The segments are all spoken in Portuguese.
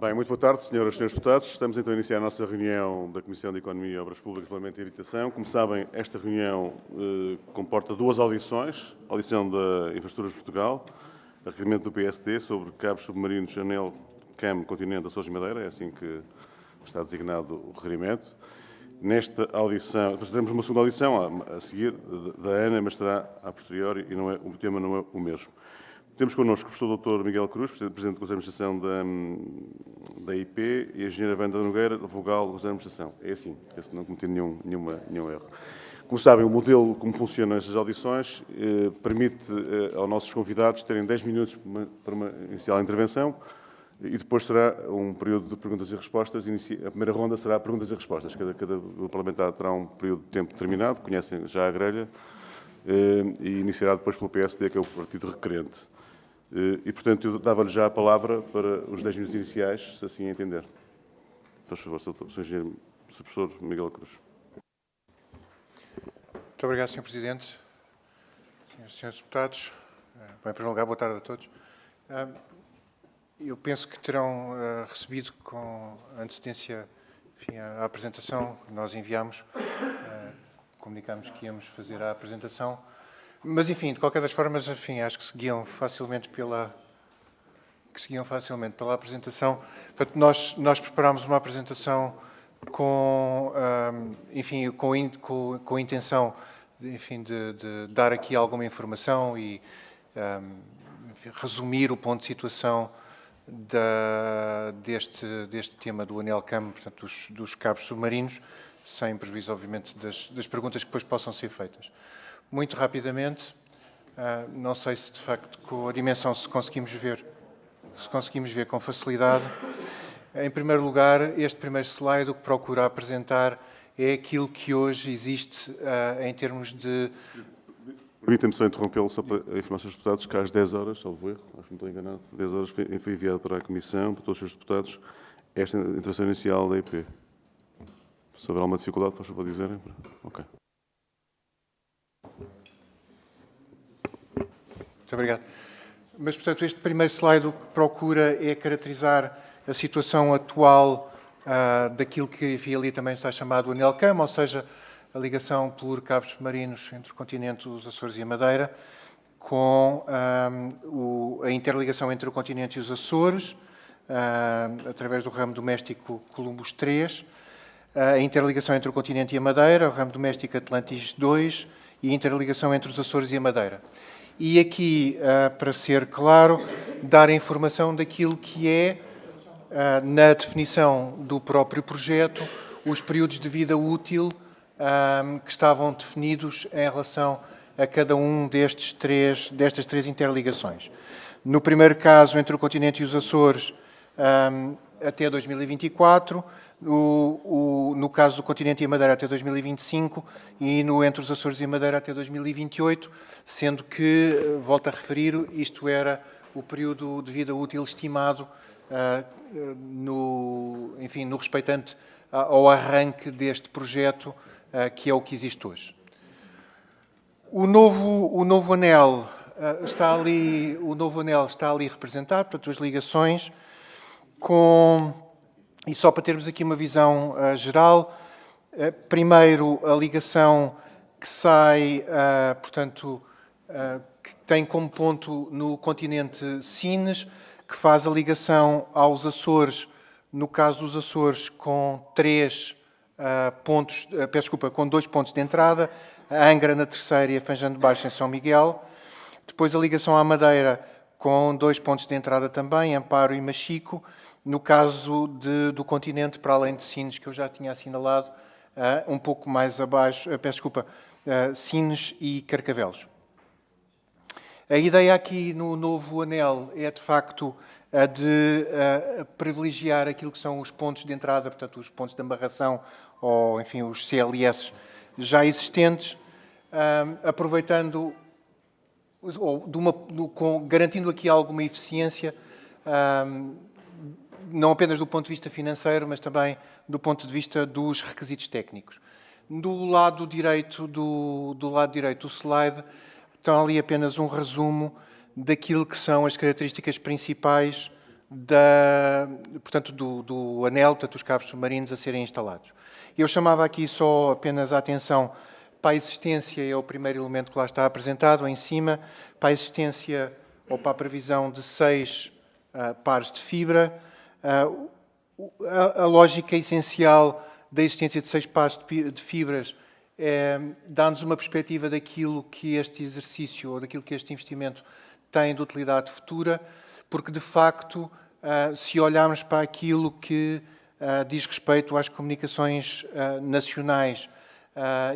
Bem, muito boa tarde, senhoras e senhores deputados. Estamos então a iniciar a nossa reunião da Comissão de Economia, Obras Públicas, Planeamento e Habitação. Como sabem, esta reunião comporta duas audições. A audição da Infraestruturas de Portugal, a requerimento do PSD sobre cabos submarinos Anel, CAM, Continente, Açores e Madeira. É assim que está designado o requerimento. Nesta audição, depois teremos uma segunda audição a seguir, da ANA, mas será a posteriori e o tema não é o mesmo. Temos connosco o professor Dr. Miguel Cruz, Presidente do Conselho de Administração da IP, e a engenheira Wanda Nogueira, vogal do Conselho de Administração. É assim, se não cometer nenhum erro. Como sabem, o modelo como funcionam estas audições permite aos nossos convidados terem 10 minutos para uma inicial intervenção e depois será um período de perguntas e respostas. A primeira ronda será perguntas e respostas. Cada parlamentar terá um período de tempo determinado, conhecem já a grelha, e iniciará depois pelo PSD, que é o partido requerente. E, portanto, eu dava-lhe já a palavra para os 10 minutos iniciais, se assim entender. Faz favor, Sr. Engenheiro, Sr. Professor Miguel Cruz. Muito obrigado, Sr. Presidente. Senhoras e senhores deputados, bem, em primeiro lugar, boa tarde a todos. Eu penso que terão recebido com antecedência, enfim, a apresentação que nós enviámos. Comunicámos que íamos fazer a apresentação. Mas, enfim, de qualquer das formas, enfim, acho que seguiam facilmente pela apresentação. Portanto, nós preparámos uma apresentação com a intenção, enfim, de dar aqui alguma informação e resumir o ponto de situação deste tema do Anel CAM, portanto, dos cabos submarinos, sem prejuízo, obviamente, das perguntas que depois possam ser feitas. Muito rapidamente, não sei se de facto com a dimensão se conseguimos ver com facilidade. Em primeiro lugar, este primeiro slide o que procura apresentar é aquilo que hoje existe em termos de... Permitam-me só interrompê-lo, só para informar os senhores deputados, que às 10 horas, salvo erro, acho que não estou enganado, 10 horas foi enviado para a Comissão, para todos os senhores deputados, esta intervenção inicial da IP. Se houver alguma dificuldade, faz favor dizerem. Ok. Muito obrigado. Mas, portanto, este primeiro slide o que procura é caracterizar a situação atual daquilo que, enfim, ali também está chamado o Anel CAM, ou seja, a ligação por cabos submarinos entre o continente, os Açores e a Madeira, com a interligação entre o continente e os Açores, através do ramo doméstico Columbus 3, a interligação entre o continente e a Madeira, o ramo doméstico Atlantis 2 e a interligação entre os Açores e a Madeira. E aqui, para ser claro, dar a informação daquilo que é, na definição do próprio projeto, os períodos de vida útil que estavam definidos em relação a cada um destas três interligações. No primeiro caso, entre o continente e os Açores, até 2024, no caso do continente e a Madeira até 2025 e entre os Açores e a Madeira até 2028, sendo que, volto a referir, isto era o período de vida útil estimado no respeitante ao arranque deste projeto, que é o que existe hoje. O novo anel está ali representado, portanto, as ligações e só para termos aqui uma visão geral, primeiro a ligação que sai, portanto, que tem como ponto no continente Sines, que faz a ligação aos Açores, no caso dos Açores, com com 2 pontos de entrada, a Angra na terceira e a Fanjão de Baixo em São Miguel. Depois a ligação à Madeira, com 2 pontos de entrada também, Amparo e Machico. No caso do continente, para além de Sines, que eu já tinha assinalado, um pouco mais abaixo, Sines e Carcavelos. A ideia aqui no novo anel é, de facto, a de privilegiar aquilo que são os pontos de entrada, portanto, os pontos de amarração, ou, enfim, os CLS já existentes, aproveitando, ou garantindo aqui alguma eficiência, não apenas do ponto de vista financeiro, mas também do ponto de vista dos requisitos técnicos. Do lado direito do slide, estão ali apenas um resumo daquilo que são as características principais portanto, do anel, portanto, os cabos submarinos a serem instalados. Eu chamava aqui só apenas a atenção para a existência, é o primeiro elemento que lá está apresentado, em cima, para a existência ou para a previsão de 6 pares de fibra. A lógica essencial da existência de 6 pares de fibras dá-nos uma perspectiva daquilo que este exercício ou daquilo que este investimento tem de utilidade futura, porque, de facto, se olharmos para aquilo que diz respeito às comunicações nacionais,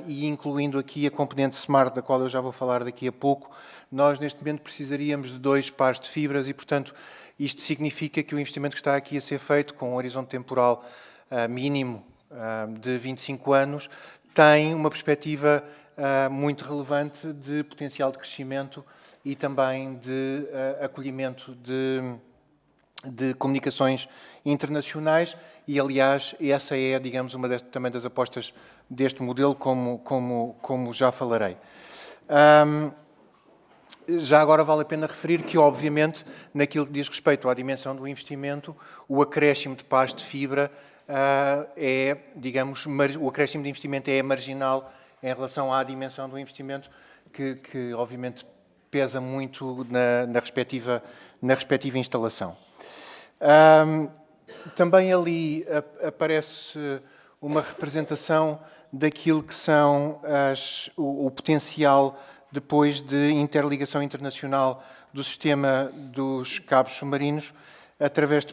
e incluindo aqui a componente Smart, da qual eu já vou falar daqui a pouco, nós neste momento precisaríamos de 2 pares de fibras e, portanto, isto significa que o investimento que está aqui a ser feito, com um horizonte temporal mínimo de 25 anos, tem uma perspectiva muito relevante de potencial de crescimento e também de acolhimento de comunicações internacionais e, aliás, essa é, digamos, uma também das apostas deste modelo, como já falarei. Já agora vale a pena referir que, obviamente, naquilo que diz respeito à dimensão do investimento, o acréscimo de pares de fibra o acréscimo de investimento é marginal em relação à dimensão do investimento, que obviamente pesa muito na respectiva instalação. Também ali aparece uma representação daquilo que são o potencial depois de interligação internacional do sistema dos cabos submarinos através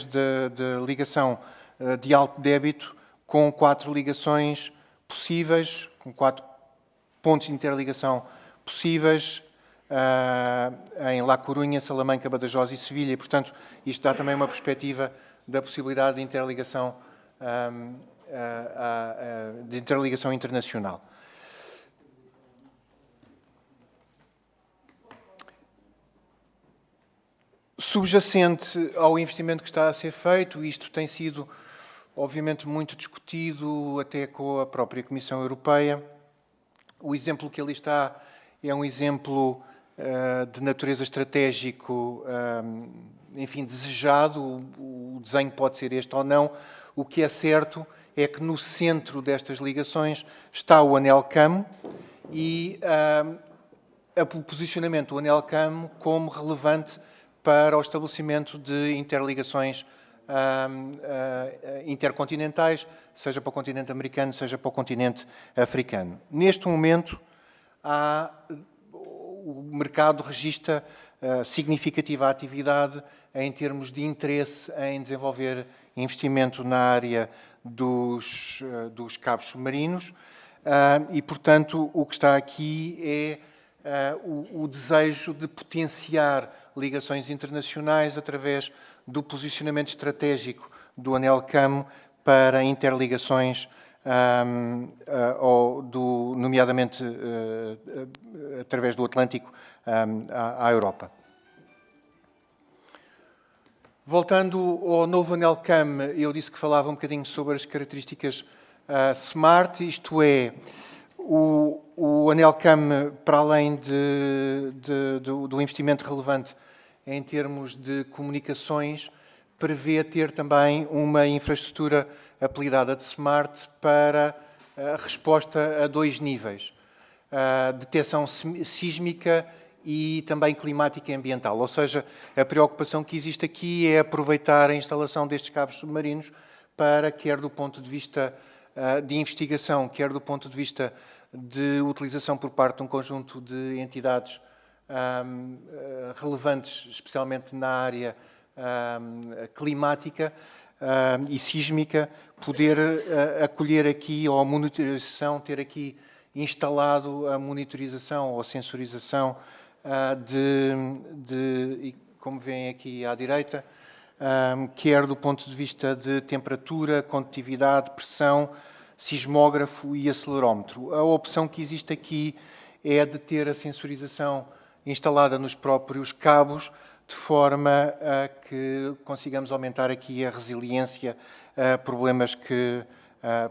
de ligação de alto débito com 4 ligações possíveis, com 4 pontos de interligação possíveis em La Coruña, Salamanca, Badajoz e Sevilha. E, portanto, isto dá também uma perspectiva da possibilidade de interligação internacional. Subjacente ao investimento que está a ser feito, isto tem sido, obviamente, muito discutido até com a própria Comissão Europeia. O exemplo que ali está é um exemplo de natureza estratégico, enfim, desejado. O desenho pode ser este ou não. O que é certo é que no centro destas ligações está o anel CAM e o posicionamento do anel CAM como relevante para o estabelecimento de interligações intercontinentais, seja para o continente americano, seja para o continente africano. Neste momento, o mercado registra significativa atividade em termos de interesse em desenvolver investimento na área dos cabos submarinos e, portanto, o que está aqui é o desejo de potenciar ligações internacionais através do posicionamento estratégico do anel CAM para interligações, nomeadamente através do Atlântico à Europa. Voltando ao novo anel CAM, eu disse que falava um bocadinho sobre as características SMART, isto é, o anel CAM, para além do investimento relevante em termos de comunicações, prevê ter também uma infraestrutura apelidada de SMART para a resposta a 2 níveis. Detecção sísmica e também climática e ambiental. Ou seja, a preocupação que existe aqui é aproveitar a instalação destes cabos submarinos para, quer do ponto de vista de investigação, quer do ponto de vista de utilização por parte de um conjunto de entidades relevantes, especialmente na área climática e sísmica, poder acolher aqui, ou a monitorização, ter aqui instalado a monitorização ou sensorização como veem aqui à direita, quer do ponto de vista de temperatura, condutividade, pressão, sismógrafo e acelerómetro. A opção que existe aqui é a de ter a sensorização instalada nos próprios cabos, de forma a que consigamos aumentar aqui a resiliência a problemas que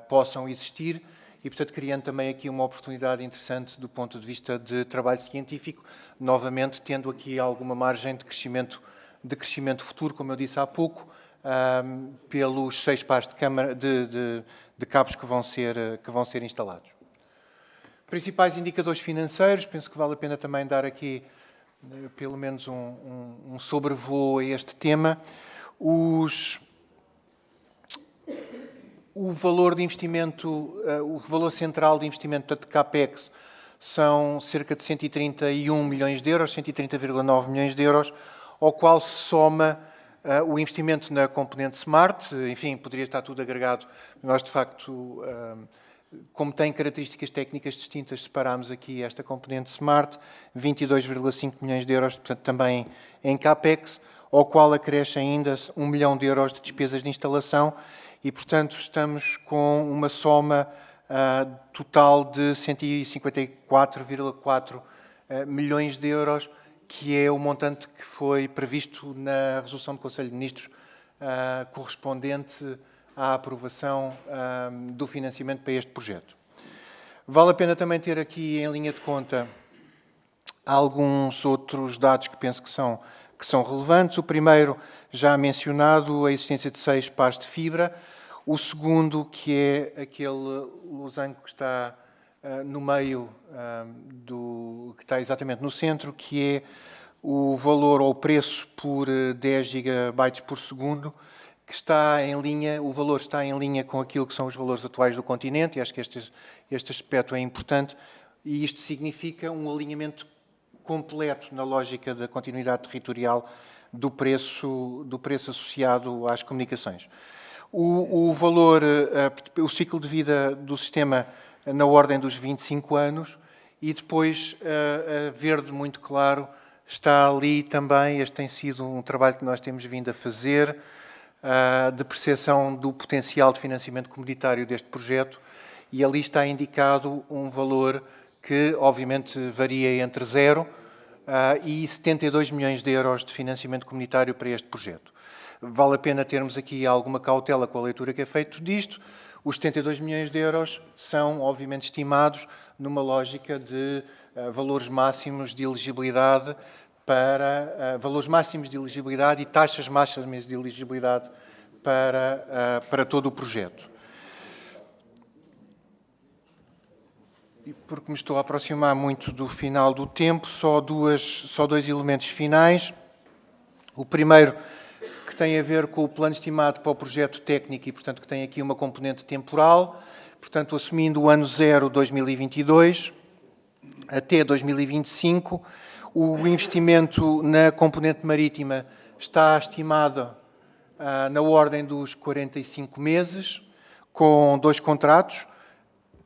possam existir e, portanto, criando também aqui uma oportunidade interessante do ponto de vista de trabalho científico, novamente tendo aqui alguma margem de crescimento de crescimento futuro, como eu disse há pouco, pelos 6 pares de cabos que vão ser instalados. Principais indicadores financeiros, penso que vale a pena também dar aqui pelo menos um sobrevoo a este tema. O valor de investimento, o valor central de investimento da CAPEX são cerca de 131 milhões de euros, 130,9 milhões de euros, ao qual se soma o investimento na componente Smart. Enfim, poderia estar tudo agregado. Nós, de facto, como tem características técnicas distintas, separámos aqui esta componente Smart, 22,5 milhões de euros, portanto, também em CAPEX, ao qual acresce ainda 1 milhão de euros de despesas de instalação e, portanto, estamos com uma soma total de 154,4 milhões de euros, que é o montante que foi previsto na resolução do Conselho de Ministros correspondente à aprovação do financiamento para este projeto. Vale a pena também ter aqui em linha de conta alguns outros dados que penso que são relevantes. O primeiro, já mencionado, a existência de 6 pares de fibra. O segundo, que é aquele losango que está no meio, que está exatamente no centro, que é o valor ou o preço por 10 GB por segundo, que está em linha, o valor está em linha com aquilo que são os valores atuais do continente, e acho que este aspecto é importante, e isto significa um alinhamento completo na lógica da continuidade territorial do preço associado às comunicações. O valor, o ciclo de vida do sistema na ordem dos 25 anos e depois, a verde muito claro, está ali também, este tem sido um trabalho que nós temos vindo a fazer, de percepção do potencial de financiamento comunitário deste projeto, e ali está indicado um valor que, obviamente, varia entre 0 e 72 milhões de euros de financiamento comunitário para este projeto. Vale a pena termos aqui alguma cautela com a leitura que é feita disto. Os 72 milhões de euros são, obviamente, estimados numa lógica de valores máximos de elegibilidade valores máximos de elegibilidade e taxas máximas de elegibilidade para todo o projeto. E porque me estou a aproximar muito do final do tempo, só dois elementos finais. O primeiro, que tem a ver com o plano estimado para o projeto técnico e, portanto, que tem aqui uma componente temporal, portanto, assumindo o ano 0, 2022, até 2025, o investimento na componente marítima está estimado na ordem dos 45 meses, com 2 contratos,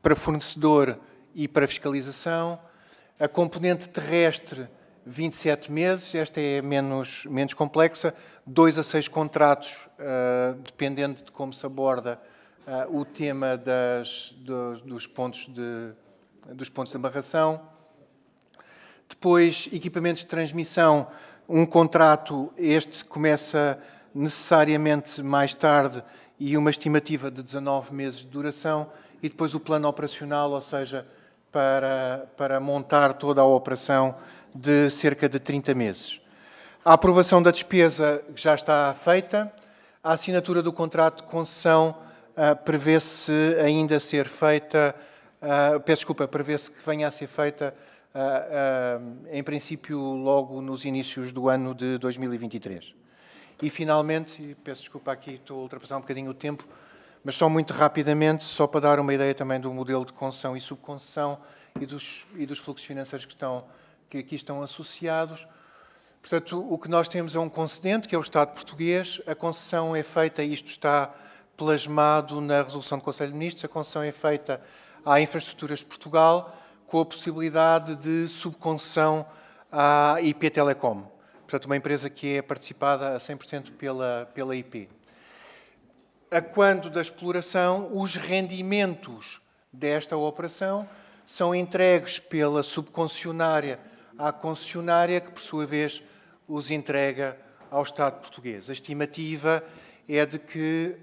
para fornecedor e para fiscalização. A componente terrestre, 27 meses, esta é menos complexa, 2 a 6 contratos, dependendo de como se aborda o tema dos pontos de amarração. Depois, equipamentos de transmissão, um contrato, este começa necessariamente mais tarde e uma estimativa de 19 meses de duração, e depois o plano operacional, ou seja, para montar toda a operação, de cerca de 30 meses. A aprovação da despesa já está feita. A assinatura do contrato de concessão prevê-se ainda ser feita, prevê-se que venha a ser feita, em princípio, logo nos inícios do ano de 2023. E, finalmente, e peço desculpa aqui, estou a ultrapassar um bocadinho o tempo, mas só muito rapidamente, só para dar uma ideia também do modelo de concessão e subconcessão e dos fluxos financeiros que aqui estão associados. Portanto, o que nós temos é um concedente, que é o Estado português. A concessão é feita, e isto está plasmado na resolução do Conselho de Ministros, a concessão é feita à Infraestruturas de Portugal, com a possibilidade de subconcessão à IP Telecom. Portanto, uma empresa que é participada a 100% pela IP. A quando da exploração, os rendimentos desta operação são entregues pela subconcessionária à concessionária, que, por sua vez, os entrega ao Estado português. A estimativa é de que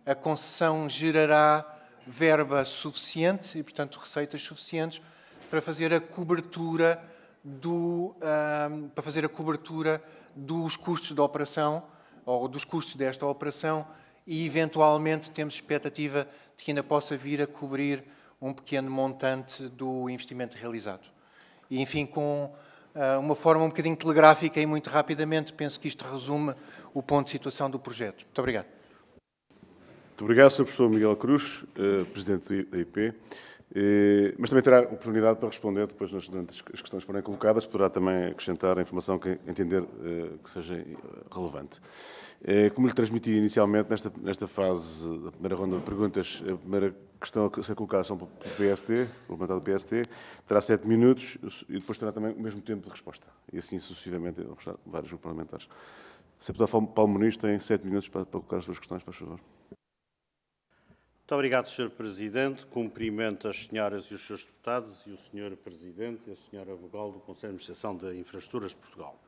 a concessão gerará verba suficiente e, portanto, receitas suficientes para fazer a cobertura para fazer a cobertura dos custos da operação, ou dos custos desta operação, e eventualmente temos expectativa de que ainda possa vir a cobrir um pequeno montante do investimento realizado. E, enfim, com uma forma um bocadinho telegráfica e muito rapidamente, penso que isto resume o ponto de situação do projeto. Muito obrigado. Muito obrigado, Sr. Professor Miguel Cruz, Presidente da IP. Mas também terá oportunidade para responder depois nas questões que forem colocadas, poderá também acrescentar a informação que entender que seja relevante. Como lhe transmiti inicialmente, nesta fase da primeira ronda de perguntas, a primeira questão a ser colocada são pelo PST, o levantamento do PST, terá 7 minutos e depois terá também o mesmo tempo de resposta. E assim sucessivamente, vários grupos parlamentares. Sr. Deputado Paulo Muniz tem 7 minutos para colocar as suas questões, por favor. Muito obrigado, Sr. Presidente. Cumprimento as senhoras e os seus deputados e o Sr. Presidente e a Sra. Vogal do Conselho de Administração de Infraestruturas de Portugal.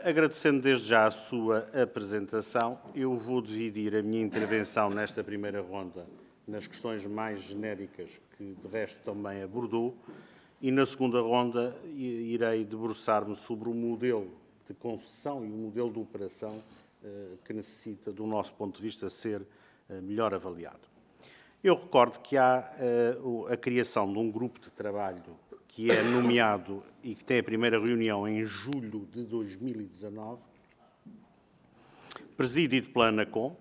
Agradecendo desde já a sua apresentação, eu vou dividir a minha intervenção nesta primeira ronda nas questões mais genéricas, que de resto também abordou, e na segunda ronda irei debruçar-me sobre o modelo de concessão e o modelo de operação que necessita, do nosso ponto de vista, ser melhor avaliado. Eu recordo que há a criação de um grupo de trabalho que é nomeado e que tem a primeira reunião em julho de 2019, presidido pela ANACOM,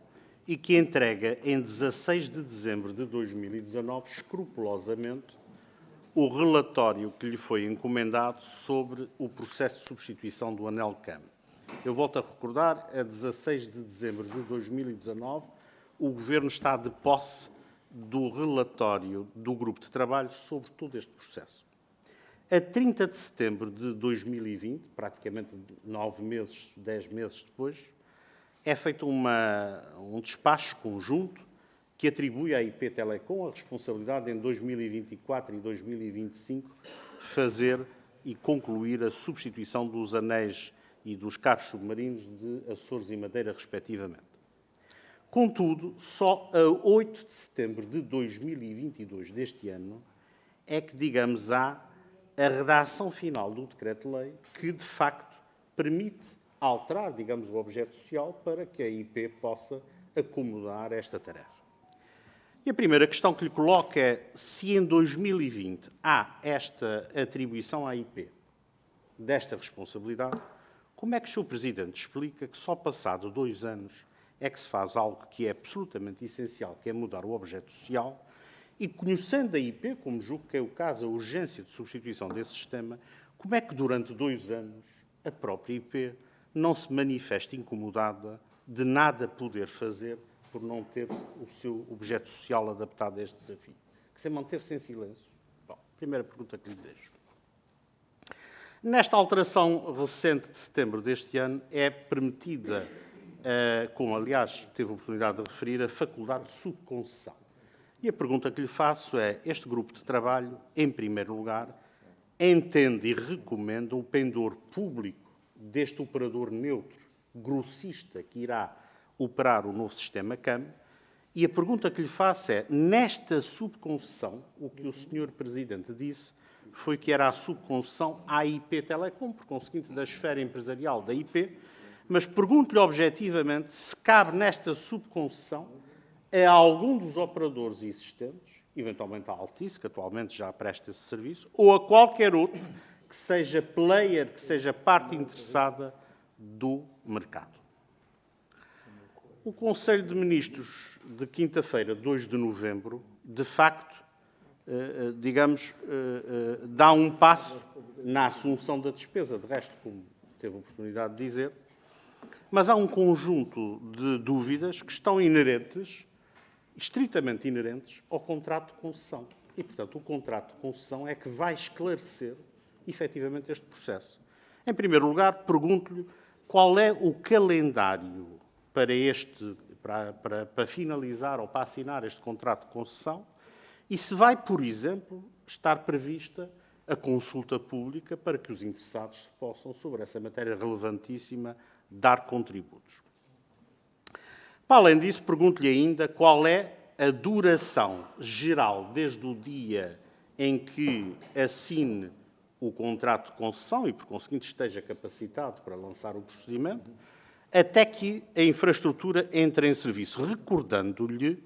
e que entrega em 16 de dezembro de 2019, escrupulosamente, o relatório que lhe foi encomendado sobre o processo de substituição do ANELCAM. Eu volto a recordar, a 16 de dezembro de 2019, o Governo está de posse do relatório do grupo de trabalho sobre todo este processo. A 30 de setembro de 2020, praticamente 9 meses, 10 meses depois, é feito um despacho conjunto que atribui à IP Telecom a responsabilidade em 2024 e 2025 fazer e concluir a substituição dos anéis e dos cabos submarinos de Açores e Madeira, respectivamente. Contudo, só a 8 de setembro de 2022 deste ano é que, digamos, há a redação final do decreto-lei que, de facto, permite alterar, digamos, o objeto social para que a IP possa acomodar esta tarefa. E a primeira questão que lhe coloco é se em 2020 há esta atribuição à IP desta responsabilidade, como é que o Sr. Presidente explica que só passado 2 anos é que se faz algo que é absolutamente essencial, que é mudar o objeto social, e conhecendo a IP, como julgo que é o caso, a urgência de substituição desse sistema, como é que durante 2 anos a própria IP não se manifesta incomodada de nada poder fazer por não ter o seu objeto social adaptado a este desafio? Que se manter-se em silêncio? Bom, primeira pergunta que lhe deixo. Nesta alteração recente de setembro deste ano, é permitida, como aliás teve a oportunidade de referir, a faculdade de subconcessão. E a pergunta que lhe faço é, este grupo de trabalho, em primeiro lugar, entende e recomenda o pendor público deste operador neutro, grossista, que irá operar o novo sistema CAM? E a pergunta que lhe faço é, nesta subconcessão, o que o Sr. Presidente disse foi que era a subconcessão à IP Telecom, por conseguinte da esfera empresarial da IP, mas pergunto-lhe objetivamente se cabe nesta subconcessão a algum dos operadores existentes, eventualmente a Altice, que atualmente já presta esse serviço, ou a qualquer outro que seja player, que seja parte interessada do mercado. O Conselho de Ministros de quinta-feira, 2 de novembro, de facto, digamos, dá um passo na assunção da despesa, de resto, como teve a oportunidade de dizer, mas há um conjunto de dúvidas que estão inerentes, estritamente inerentes, ao contrato de concessão. E, portanto, o contrato de concessão é que vai esclarecer, efetivamente, este processo. Em primeiro lugar, pergunto-lhe qual é o calendário para finalizar ou para assinar este contrato de concessão e se vai, por exemplo, estar prevista a consulta pública para que os interessados possam, sobre essa matéria relevantíssima, dar contributos. Para além disso, pergunto-lhe ainda qual é a duração geral, desde o dia em que assine o contrato de concessão e, por conseguinte, esteja capacitado para lançar o procedimento, até que a infraestrutura entre em serviço. Recordando-lhe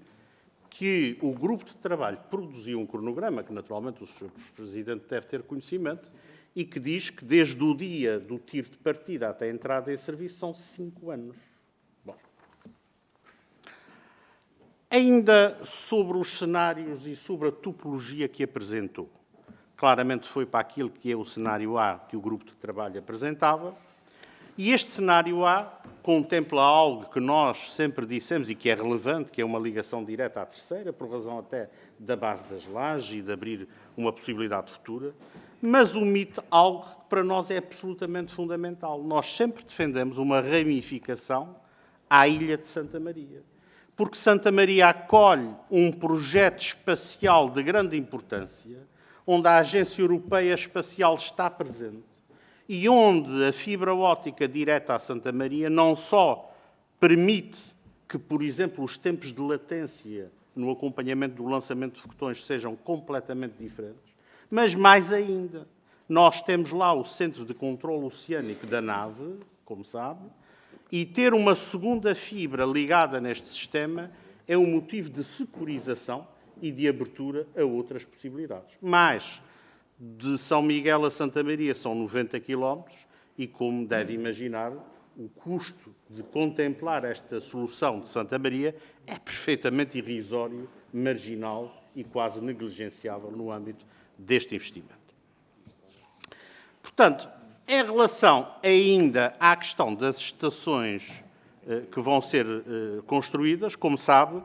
que o grupo de trabalho produziu um cronograma, que naturalmente o Sr. Presidente deve ter conhecimento, e que diz que desde o dia do tiro de partida até a entrada em serviço são 5 anos. Bom. Ainda sobre os cenários e sobre a topologia que apresentou. Claramente foi para aquilo que é o cenário A que o grupo de trabalho apresentava. E este cenário A contempla algo que nós sempre dissemos e que é relevante, que é uma ligação direta à terceira, por razão até da base das lajes e de abrir uma possibilidade futura, mas omite algo que para nós é absolutamente fundamental. Nós sempre defendemos uma ramificação à Ilha de Santa Maria, porque Santa Maria acolhe um projeto espacial de grande importância, onde a Agência Europeia Espacial está presente, e onde a fibra óptica direta a Santa Maria não só permite que, por exemplo, os tempos de latência no acompanhamento do lançamento de foguetões sejam completamente diferentes, mas mais ainda, nós temos lá o Centro de Controlo Oceânico da nave, como sabe, e ter uma segunda fibra ligada neste sistema é um motivo de securização e de abertura a outras possibilidades. Mas de São Miguel a Santa Maria são 90 km e, como deve imaginar, o custo de contemplar esta solução de Santa Maria é perfeitamente irrisório, marginal e quase negligenciável no âmbito deste investimento. Portanto, em relação ainda à questão das estações que vão ser construídas, como sabe,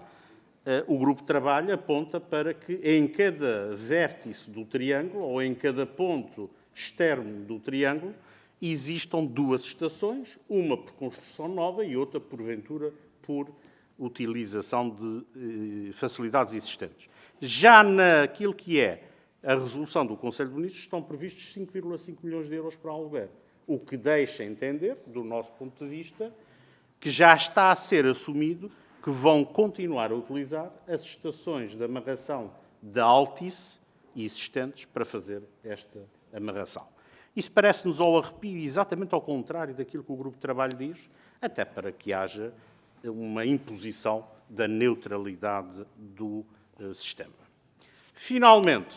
o grupo de trabalho aponta para que em cada vértice do triângulo, ou em cada ponto externo do triângulo, existam 2 estações, uma por construção nova e outra, porventura, por utilização de facilidades existentes. Já naquilo que é a resolução do Conselho de Ministros, estão previstos 5,5 milhões de euros para aluguer, o que deixa entender, do nosso ponto de vista, que já está a ser assumido que vão continuar a utilizar as estações de amarração da Altice existentes para fazer esta amarração. Isso parece-nos ao arrepio, exatamente ao contrário daquilo que o grupo de trabalho diz, até para que haja uma imposição da neutralidade do sistema. Finalmente,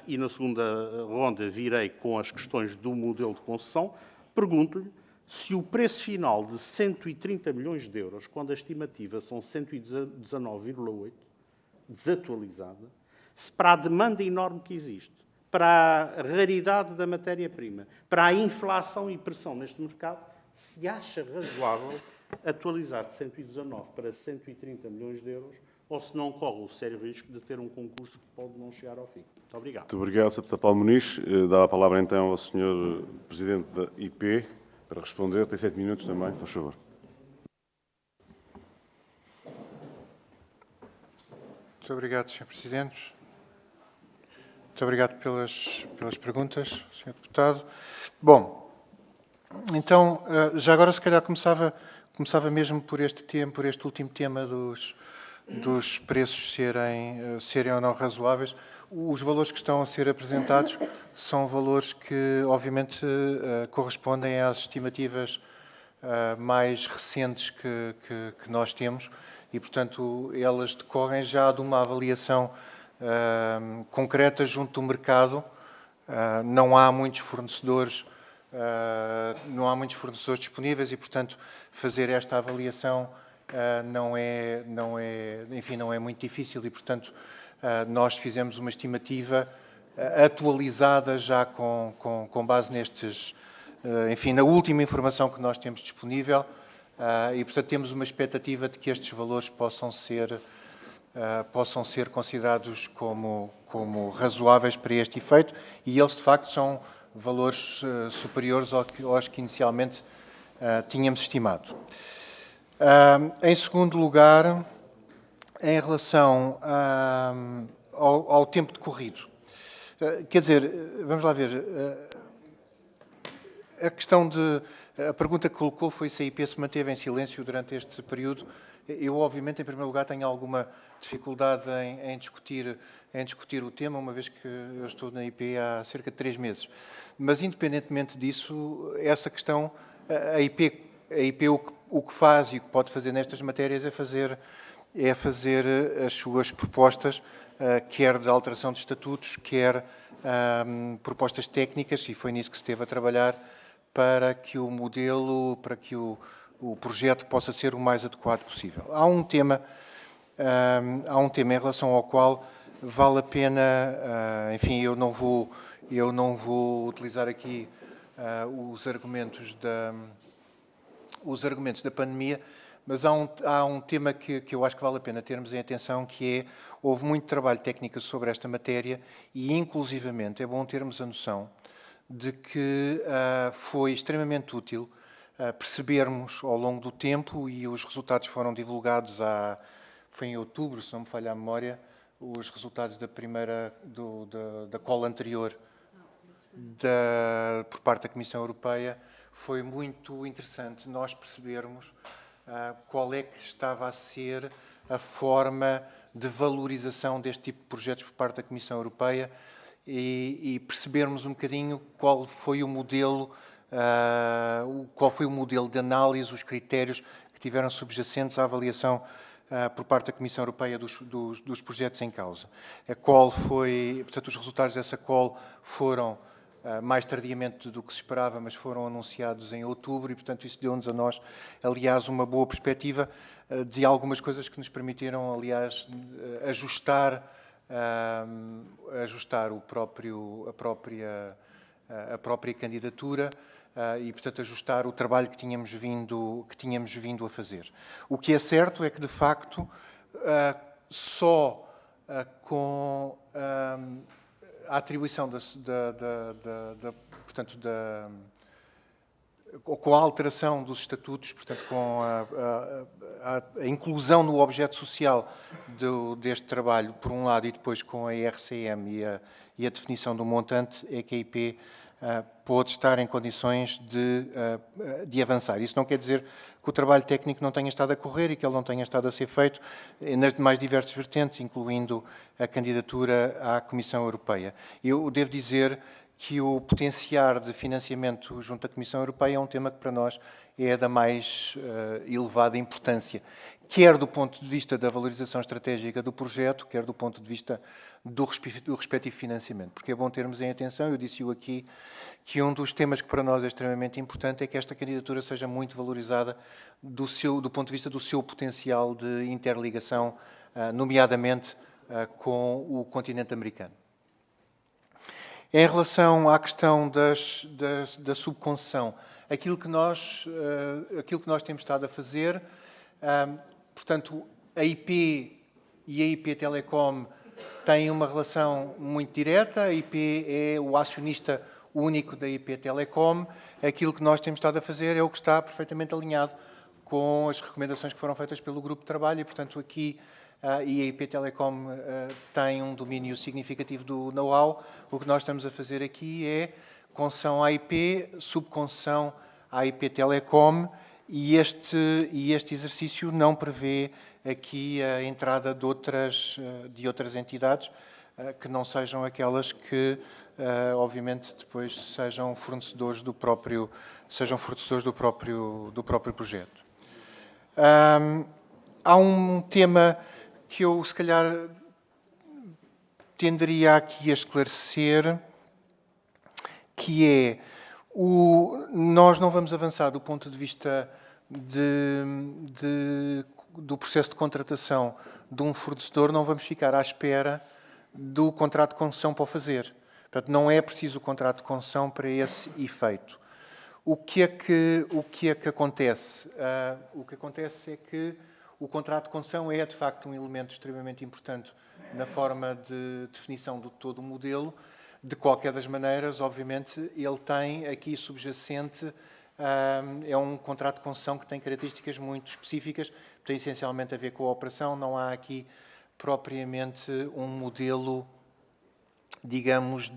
e na segunda ronda virei com as questões do modelo de concessão, pergunto-lhe se o preço final de 130 milhões de euros, quando a estimativa são 119,8, desatualizada, se para a demanda enorme que existe, para a raridade da matéria-prima, para a inflação e pressão neste mercado, se acha razoável atualizar de 119 para 130 milhões de euros, ou se não corre o sério risco de ter um concurso que pode não chegar ao fim. Muito obrigado. Muito obrigado, Sr. Deputado Paulo Muniz. Dá a palavra então ao Sr. Presidente da IP para responder. Tem 7 minutos também, por favor. Muito obrigado, Sr. Presidente. Muito obrigado pelas perguntas, Sr. Deputado. Bom, então, já agora se calhar começava mesmo por este último tema dos preços serem ou não razoáveis. Os valores que estão a ser apresentados são valores que, obviamente, correspondem às estimativas mais recentes que nós temos e, portanto, elas decorrem já de uma avaliação concreta junto do mercado. Não há muitos fornecedores disponíveis e, portanto, fazer esta avaliação não é muito difícil e, portanto, nós fizemos uma estimativa atualizada já com base nestes, na última informação que nós temos disponível e, portanto, temos uma expectativa de que estes valores possam ser considerados como razoáveis para este efeito e eles, de facto, são valores superiores aos que inicialmente tínhamos estimado. Em segundo lugar, em relação ao tempo decorrido, quer dizer, vamos lá ver, a pergunta que colocou foi se a IP se manteve em silêncio durante este período Eu, obviamente, em primeiro lugar, tenho alguma dificuldade em discutir o tema, uma vez que eu estou na IP há cerca de 3 meses. Mas, independentemente disso, essa questão, a IP o que faz e o que pode fazer nestas matérias é fazer as suas propostas, quer de alteração de estatutos, quer propostas técnicas, e foi nisso que se esteve a trabalhar para que o modelo, para que o projeto possa ser o mais adequado possível. Há um tema em relação ao qual vale a pena, enfim, eu não vou utilizar aqui os argumentos da pandemia, mas há um tema que eu acho que vale a pena termos em atenção, que é, houve muito trabalho técnico sobre esta matéria e, inclusivamente, é bom termos a noção de que foi extremamente útil percebermos ao longo do tempo, e os resultados foram divulgados foi em outubro, se não me falha a memória, os resultados da da call anterior por parte da Comissão Europeia. Foi muito interessante nós percebermos qual é que estava a ser a forma de valorização deste tipo de projetos por parte da Comissão Europeia e percebermos um bocadinho qual foi o modelo de análise, os critérios que tiveram subjacentes à avaliação por parte da Comissão Europeia dos projetos em causa. Portanto, os resultados dessa call foram mais tardiamente do que se esperava, mas foram anunciados em outubro e, portanto, isso deu-nos a nós, aliás, uma boa perspectiva de algumas coisas que nos permitiram, aliás, ajustar a própria candidatura e, portanto, ajustar o trabalho que tínhamos vindo a fazer. O que é certo é que, de facto, só com a atribuição com a alteração dos estatutos, portanto, com a inclusão no objeto social deste trabalho, por um lado, e depois com a IRCM e a definição do montante, é que a IP pode estar em condições de avançar. Isso não quer dizer que o trabalho técnico não tenha estado a correr e que ele não tenha estado a ser feito nas mais diversas vertentes, incluindo a candidatura à Comissão Europeia. Eu devo dizer que o potenciar de financiamento junto à Comissão Europeia é um tema que para nós é da mais elevada importância, quer do ponto de vista da valorização estratégica do projeto, quer do ponto de vista do respectivo financiamento. Porque é bom termos em atenção, eu disse-o aqui, que um dos temas que para nós é extremamente importante é que esta candidatura seja muito valorizada do ponto de vista do seu potencial de interligação, nomeadamente com o continente americano. Em relação à questão da subconcessão, aquilo que nós temos estado a fazer, portanto, a IP e a IP Telecom têm uma relação muito direta, a IP é o acionista único da IP Telecom. Aquilo que nós temos estado a fazer é o que está perfeitamente alinhado com as recomendações que foram feitas pelo grupo de trabalho e, portanto, aqui e a IP Telecom tem um domínio significativo do know-how. O que nós estamos a fazer aqui é concessão à IP, subconcessão à IP Telecom, e este exercício não prevê aqui a entrada de outras entidades que não sejam aquelas que, obviamente, depois sejam fornecedores do próprio projeto. Há um tema que eu, se calhar, tenderia aqui a esclarecer, que é nós não vamos avançar do ponto de vista do processo de contratação de um fornecedor, não vamos ficar à espera do contrato de concessão para o fazer. Portanto, não é preciso o contrato de concessão para esse efeito. O que é que acontece? O que acontece é que o contrato de concessão é, de facto, um elemento extremamente importante na forma de definição de todo o modelo. De qualquer das maneiras, obviamente, ele tem aqui subjacente, é um contrato de concessão que tem características muito específicas, tem essencialmente a ver com a operação, não há aqui propriamente um modelo, digamos,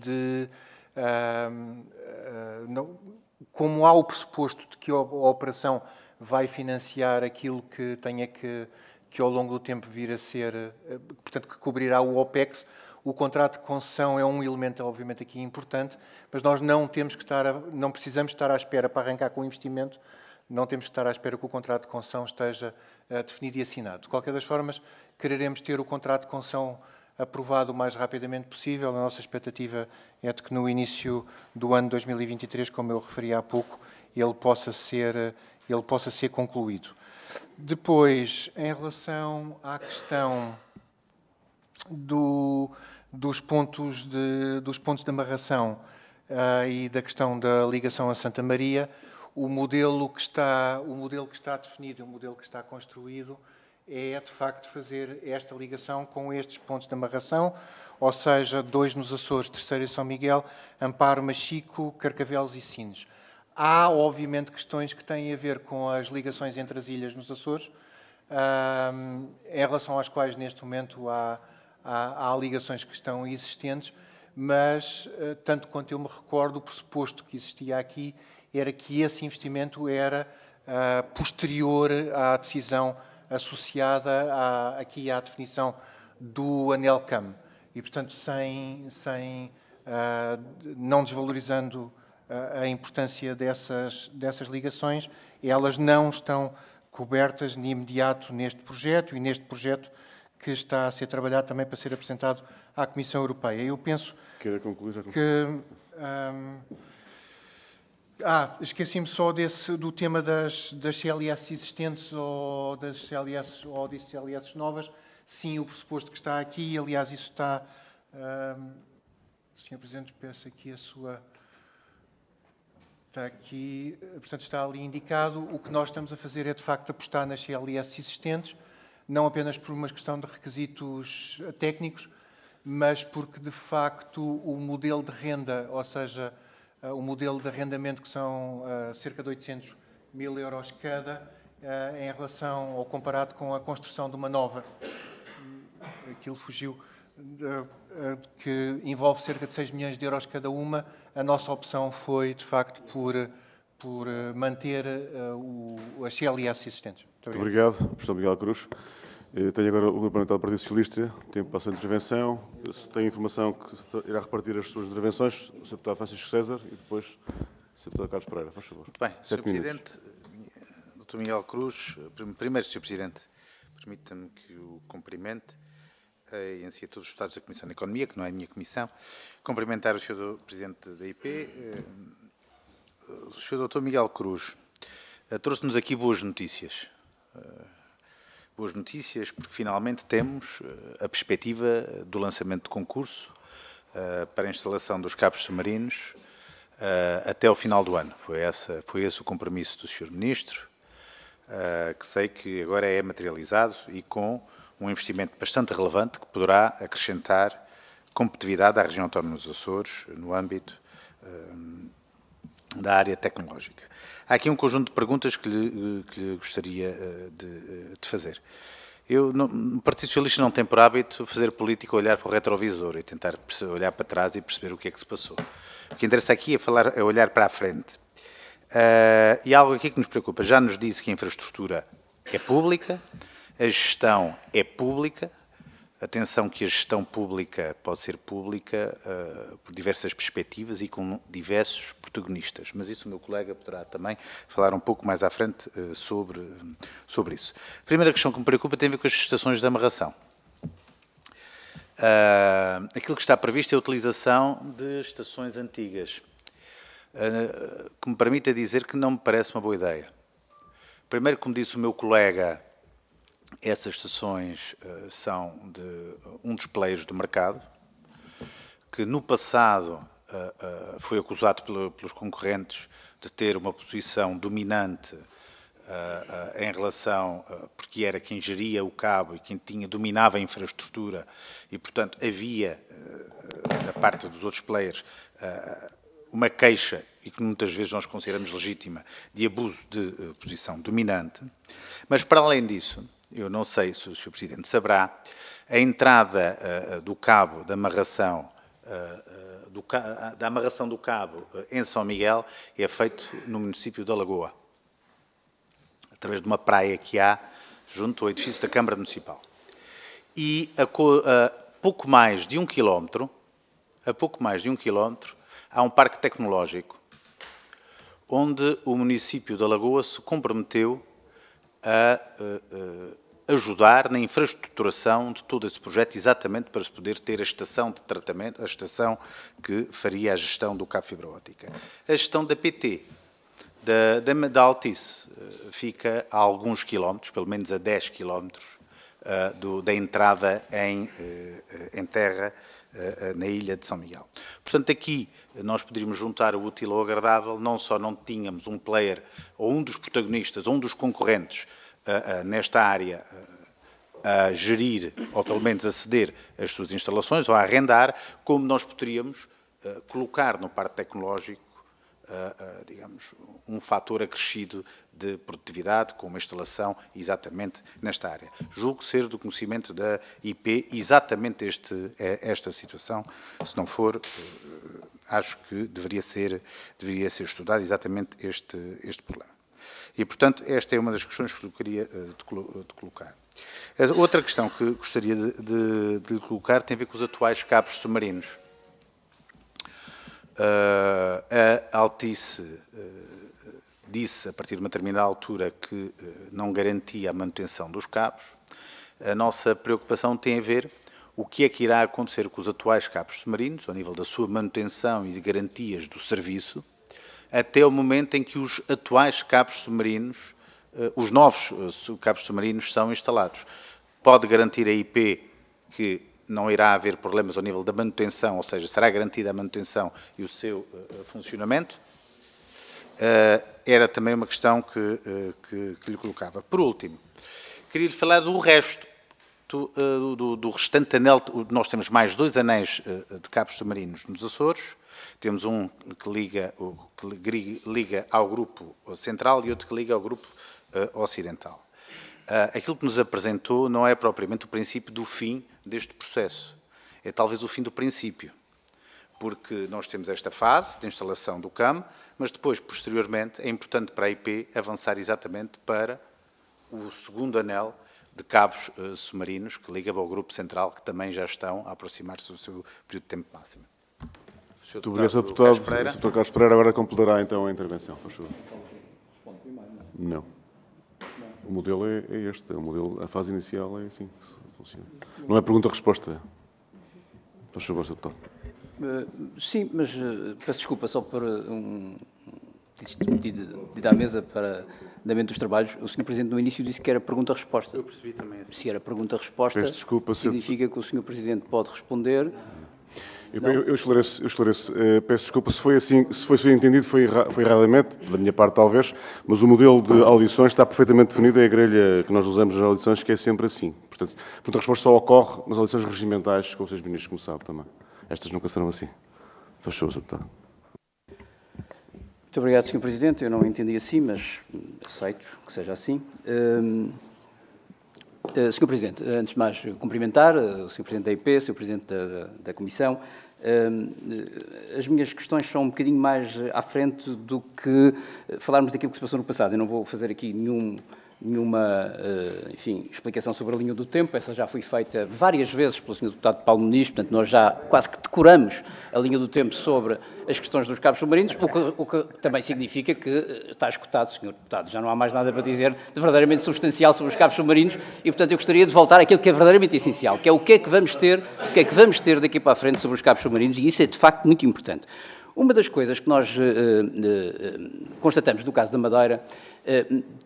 como há o pressuposto de que a operação vai financiar aquilo que tenha que ao longo do tempo vir a ser, portanto, que cobrirá o OPEX. O contrato de concessão é um elemento, obviamente, aqui importante, mas nós não precisamos estar à espera para arrancar com o investimento, não temos que estar à espera que o contrato de concessão esteja definido e assinado. De qualquer das formas, quereremos ter o contrato de concessão aprovado o mais rapidamente possível. A nossa expectativa é de que no início do ano 2023, como eu referi há pouco, ele possa ser concluído. Depois, em relação à questão dos pontos de amarração e da questão da ligação a Santa Maria, o modelo que está definido, o modelo que está construído, é de facto fazer esta ligação com estes pontos de amarração, ou seja, 2 nos Açores, 3º em São Miguel, Amparo, Machico, Carcavelos e Sines. Há, obviamente, questões que têm a ver com as ligações entre as ilhas nos Açores, em relação às quais, neste momento, há ligações que estão existentes, mas, tanto quanto eu me recordo, o pressuposto que existia aqui era que esse investimento era posterior à decisão associada aqui à definição do anel CAM. E, portanto, não desvalorizando a importância dessas ligações, elas não estão cobertas de imediato neste projeto e neste projeto que está a ser trabalhado também para ser apresentado à Comissão Europeia. Eu penso Queira concluir? esqueci-me só do tema das CLS existentes ou das CLS ou de CLS novas. Sim, o pressuposto que está aqui, aliás, isso está... Sr. Presidente, peço aqui a sua... Está aqui, portanto, está ali indicado. O que nós estamos a fazer é, de facto, apostar nas CLS existentes, não apenas por uma questão de requisitos técnicos, mas porque, de facto, o modelo de renda, ou seja, o modelo de arrendamento, que são cerca de 800 mil euros cada, em relação ou comparado com a construção de uma nova, aquilo fugiu, que envolve cerca de 6 milhões de euros cada uma, a nossa opção foi, de facto, por manter as CLS existentes. Muito obrigado, Professor Miguel Cruz. Tenho agora o Grupo Parlamentar do Partido Socialista. Tempo para a sua intervenção. Se tem informação que irá repartir as suas intervenções, o Sr. Deputado Francisco César e depois o Sr. Deputado Carlos Pereira. Faz favor. Bem, Sr. Presidente, Dr. Miguel Cruz, primeiro, Sr. Presidente, permita-me que o cumprimente em si a todos os deputados da Comissão de Economia, que não é a minha comissão, cumprimentar o Sr. Presidente da IP, o Sr. Dr. Miguel Cruz, trouxe-nos aqui boas notícias. Boas notícias porque finalmente temos a perspectiva do lançamento de concurso para a instalação dos cabos submarinos até ao final do ano. Foi esse o compromisso do Sr. Ministro, que sei que agora é materializado e com um investimento bastante relevante que poderá acrescentar competitividade à região autónoma dos Açores no âmbito da área tecnológica. Há aqui um conjunto de perguntas que lhe gostaria de fazer. No Partido Socialista não tem por hábito fazer política olhar para o retrovisor e tentar olhar para trás e perceber o que é que se passou. O que interessa aqui é olhar para a frente. E algo aqui que nos preocupa. Já nos disse que a infraestrutura é pública, a gestão é pública. Atenção que a gestão pública pode ser pública por diversas perspectivas e com diversos protagonistas, mas isso o meu colega poderá também falar um pouco mais à frente sobre isso. A primeira questão que me preocupa tem a ver com as estações de amarração. Aquilo que está previsto é a utilização de estações antigas, que me permita dizer que não me parece uma boa ideia. Primeiro, como disse o meu colega, essas estações são de um dos players do mercado, que no passado foi acusado pelos concorrentes de ter uma posição dominante em relação, porque era quem geria o cabo e quem dominava a infraestrutura e, portanto, havia, da parte dos outros players, uma queixa, e que muitas vezes nós consideramos legítima, de abuso de posição dominante. Mas, para além disso, eu não sei se o Sr. Presidente saberá, a entrada do cabo da amarração do cabo em São Miguel é feito no município de Alagoa. através de uma praia que há junto ao edifício da Câmara Municipal. E a pouco mais de 1 quilómetro, há um parque tecnológico, onde o município da Lagoa se comprometeu a ajudar na infraestruturação de todo esse projeto, exatamente para se poder ter a estação de tratamento, a estação que faria a gestão do cabo fibra óptica. A gestão da PT, da Altice, fica a alguns quilómetros, pelo menos a 10 quilómetros, da entrada em terra na ilha de São Miguel. Portanto, aqui nós poderíamos juntar o útil ao agradável, não só não tínhamos um player, ou um dos protagonistas, ou um dos concorrentes nesta área a gerir, ou pelo menos a ceder as suas instalações, ou a arrendar, como nós poderíamos colocar no parque tecnológico, digamos, um fator acrescido de produtividade com uma instalação exatamente nesta área. Julgo ser do conhecimento da IP exatamente esta situação. Se não for, acho que deveria ser estudado exatamente este problema. E, portanto, esta é uma das questões que eu queria de colocar. A outra questão que gostaria de lhe colocar tem a ver com os atuais cabos submarinos. A Altice disse, a partir de uma determinada altura, que não garantia a manutenção dos cabos. A nossa preocupação tem a ver o que é que irá acontecer com os atuais cabos submarinos, ao nível da sua manutenção e de garantias do serviço, até o momento em que os atuais cabos submarinos, os novos cabos submarinos são instalados. Pode garantir a IP que não irá haver problemas ao nível da manutenção, ou seja, será garantida a manutenção e o seu funcionamento? Era também uma questão que lhe colocava. Por último, queria-lhe falar do resto, do restante anel. Nós temos mais 2 anéis de cabos submarinos nos Açores. Temos um que liga ao grupo central e outro que liga ao grupo ocidental. Aquilo que nos apresentou não é propriamente o princípio do fim deste processo. É talvez o fim do princípio. Porque nós temos esta fase de instalação do CAM, mas depois, posteriormente, é importante para a IP avançar exatamente para o segundo anel de cabos submarinos que liga ao grupo central, que também já estão a aproximar-se do seu período de tempo máximo. Muito obrigado, Sr. Deputado. O Sr. Carlos Pereira agora completará então a intervenção, por favor. Não. O modelo é este. A fase inicial é assim que funciona. Não é pergunta-resposta. Por favor, Sr. Deputado. Sim, mas peço desculpa só por de à mesa para andamento dos trabalhos. O Sr. Presidente no início disse que era pergunta-resposta. Eu percebi também assim. Se era pergunta-resposta, Peço desculpa, significa que o Sr. Presidente pode responder. Eu esclareço. Peço desculpa se foi assim, se foi entendido, foi erradamente, da minha parte talvez, mas o modelo de audições está perfeitamente definido, é a grelha que nós usamos nas audições, que é sempre assim. Portanto, a resposta só ocorre nas audições regimentais com os seus ministros, como sabe também. Estas nunca serão assim. Faz favor, Sr. Deputado. Muito obrigado, Sr. Presidente. Eu não entendi assim, mas aceito que seja assim. Sr. Presidente, antes de mais cumprimentar o Sr. Presidente da IP, o Sr. Presidente da Comissão. As minhas questões são um bocadinho mais à frente do que falarmos daquilo que se passou no passado. Eu não vou fazer aqui nenhuma enfim, explicação sobre a linha do tempo. Essa já foi feita várias vezes pelo Sr. Deputado Paulo Muniz, portanto nós já quase que decoramos a linha do tempo sobre as questões dos cabos submarinos, o que também significa que está escutado, Sr. Deputado. Já não há mais nada para dizer de verdadeiramente substancial sobre os cabos submarinos e, portanto, eu gostaria de voltar àquilo que é verdadeiramente essencial, que é o que é que vamos ter daqui para a frente sobre os cabos submarinos, e isso é de facto muito importante. Uma das coisas que nós constatamos no caso da Madeira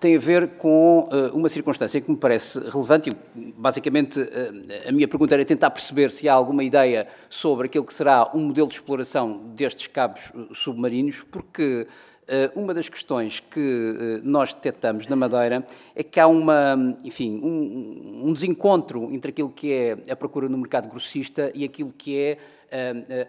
tem a ver com uma circunstância que me parece relevante e, basicamente, a minha pergunta era tentar perceber se há alguma ideia sobre aquilo que será um modelo de exploração destes cabos submarinos, porque uma das questões que nós detectamos na Madeira é que há um desencontro entre aquilo que é a procura no mercado grossista e aquilo que é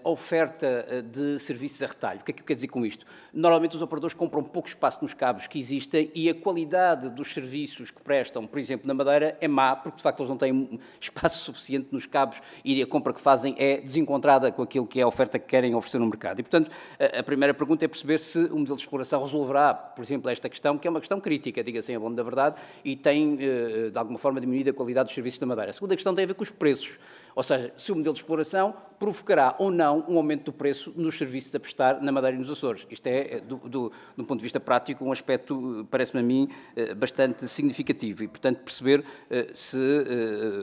a oferta de serviços a retalho. O que é que eu quero dizer com isto? Normalmente os operadores compram pouco espaço nos cabos que existem e a qualidade dos serviços que prestam, por exemplo, na Madeira, é má, porque de facto eles não têm espaço suficiente nos cabos e a compra que fazem é desencontrada com aquilo que é a oferta que querem oferecer no mercado. E, portanto, a primeira pergunta é perceber se o modelo de exploração resolverá, por exemplo, esta questão, que é uma questão crítica, diga-se em bom da verdade, e tem, de alguma forma, diminuído a qualidade dos serviços da Madeira. A segunda questão tem a ver com os preços, ou seja, se o modelo de exploração provocará ou não um aumento do preço nos serviços a prestar na Madeira e nos Açores. Isto é, do ponto de vista prático, um aspecto, parece-me a mim, bastante significativo e, portanto, perceber se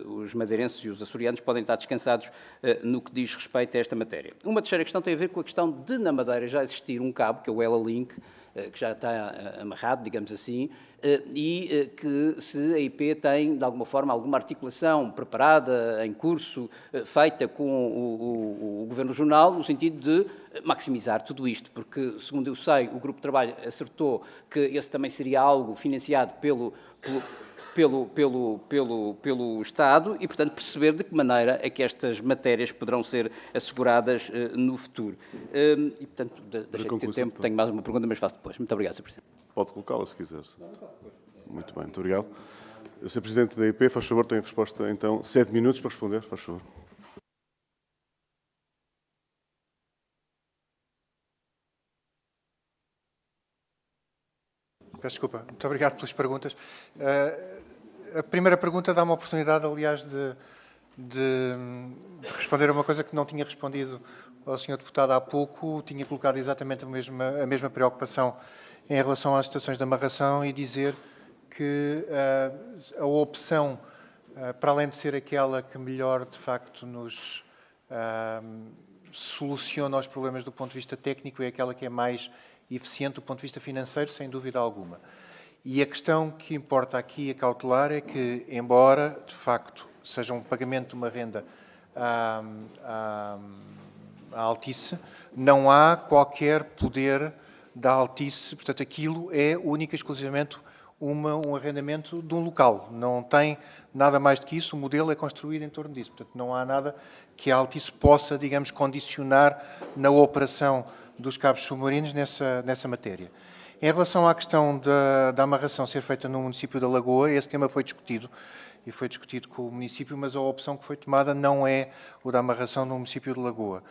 os madeirenses e os açorianos podem estar descansados no que diz respeito a esta matéria. Uma terceira questão tem a ver com a questão de, na Madeira, já existir um cabo, que é o Ela Link, que já está amarrado, digamos assim, e que se a IP tem, de alguma forma, alguma articulação preparada, em curso, feita com o Governo Regional, no sentido de maximizar tudo isto, porque, segundo eu sei, o Grupo de Trabalho acertou que esse também seria algo financiado pelo Estado e, portanto, perceber de que maneira é que estas matérias poderão ser asseguradas no futuro. E, portanto, deixei de ter tempo, tenho mais uma pergunta, mas faço depois. Muito obrigado, Sr. Presidente. Pode colocá-la, se quiser. Muito bem, muito obrigado. Sr. Presidente da IP, faz favor, tem a resposta, então, 7 minutos para responder, faz favor. Peço desculpa. Muito obrigado pelas perguntas. A primeira pergunta dá uma oportunidade, aliás, de responder a uma coisa que não tinha respondido ao Sr. Deputado há pouco. Tinha colocado exatamente a mesma preocupação em relação às estações de amarração e dizer que a opção, para além de ser aquela que melhor, de facto, nos soluciona os problemas do ponto de vista técnico, é aquela que é mais eficiente do ponto de vista financeiro, sem dúvida alguma. E a questão que importa aqui a cautelar é que, embora, de facto, seja um pagamento de uma renda à Altice, não há qualquer poder da Altice, portanto, aquilo é única e exclusivamente um arrendamento de um local. Não tem nada mais do que isso, o modelo é construído em torno disso. Portanto, não há nada que a Altice possa, digamos, condicionar na operação dos cabos submarinos nessa matéria. Em relação à questão da amarração ser feita no município da Lagoa, esse tema foi discutido e foi discutido com o município, mas a opção que foi tomada não é o da amarração no município de Lagoa.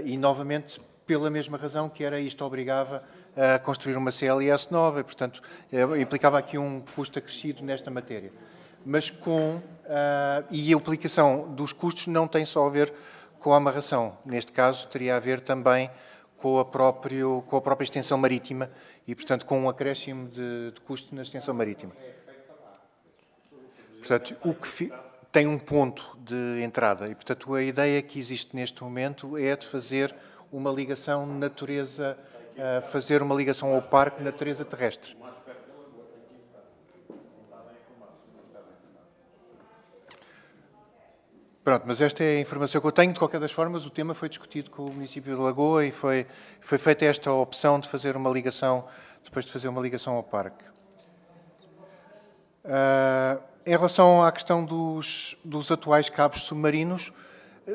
E, novamente, pela mesma razão que era isto obrigava a construir uma CLS nova e, portanto, implicava aqui um custo acrescido nesta matéria. Mas e a aplicação dos custos não tem só a ver com a amarração. Neste caso, teria a ver também com a própria extensão marítima e, portanto, com um acréscimo de custo na extensão marítima. Portanto, tem um ponto de entrada e, portanto, a ideia que existe neste momento é de fazer uma ligação natureza, fazer uma ligação ao parque natureza terrestre. Pronto, mas esta é a informação que eu tenho. De qualquer das formas, o tema foi discutido com o município de Lagoa e foi feita esta opção de fazer uma ligação, depois de fazer uma ligação ao parque. Em relação à questão dos atuais cabos submarinos,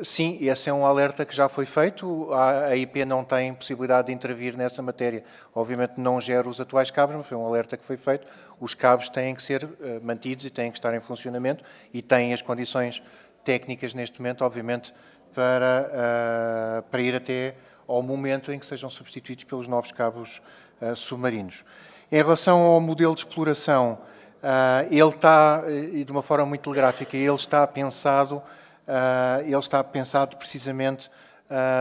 sim, esse é um alerta que já foi feito. A IP não tem possibilidade de intervir nessa matéria. Obviamente não gera os atuais cabos, mas foi um alerta que foi feito. Os cabos têm que ser mantidos e têm que estar em funcionamento e têm as condições técnicas neste momento, obviamente, para ir até ao momento em que sejam substituídos pelos novos cabos submarinos. Em relação ao modelo de exploração, ele está, e de uma forma muito telegráfica, ele está pensado precisamente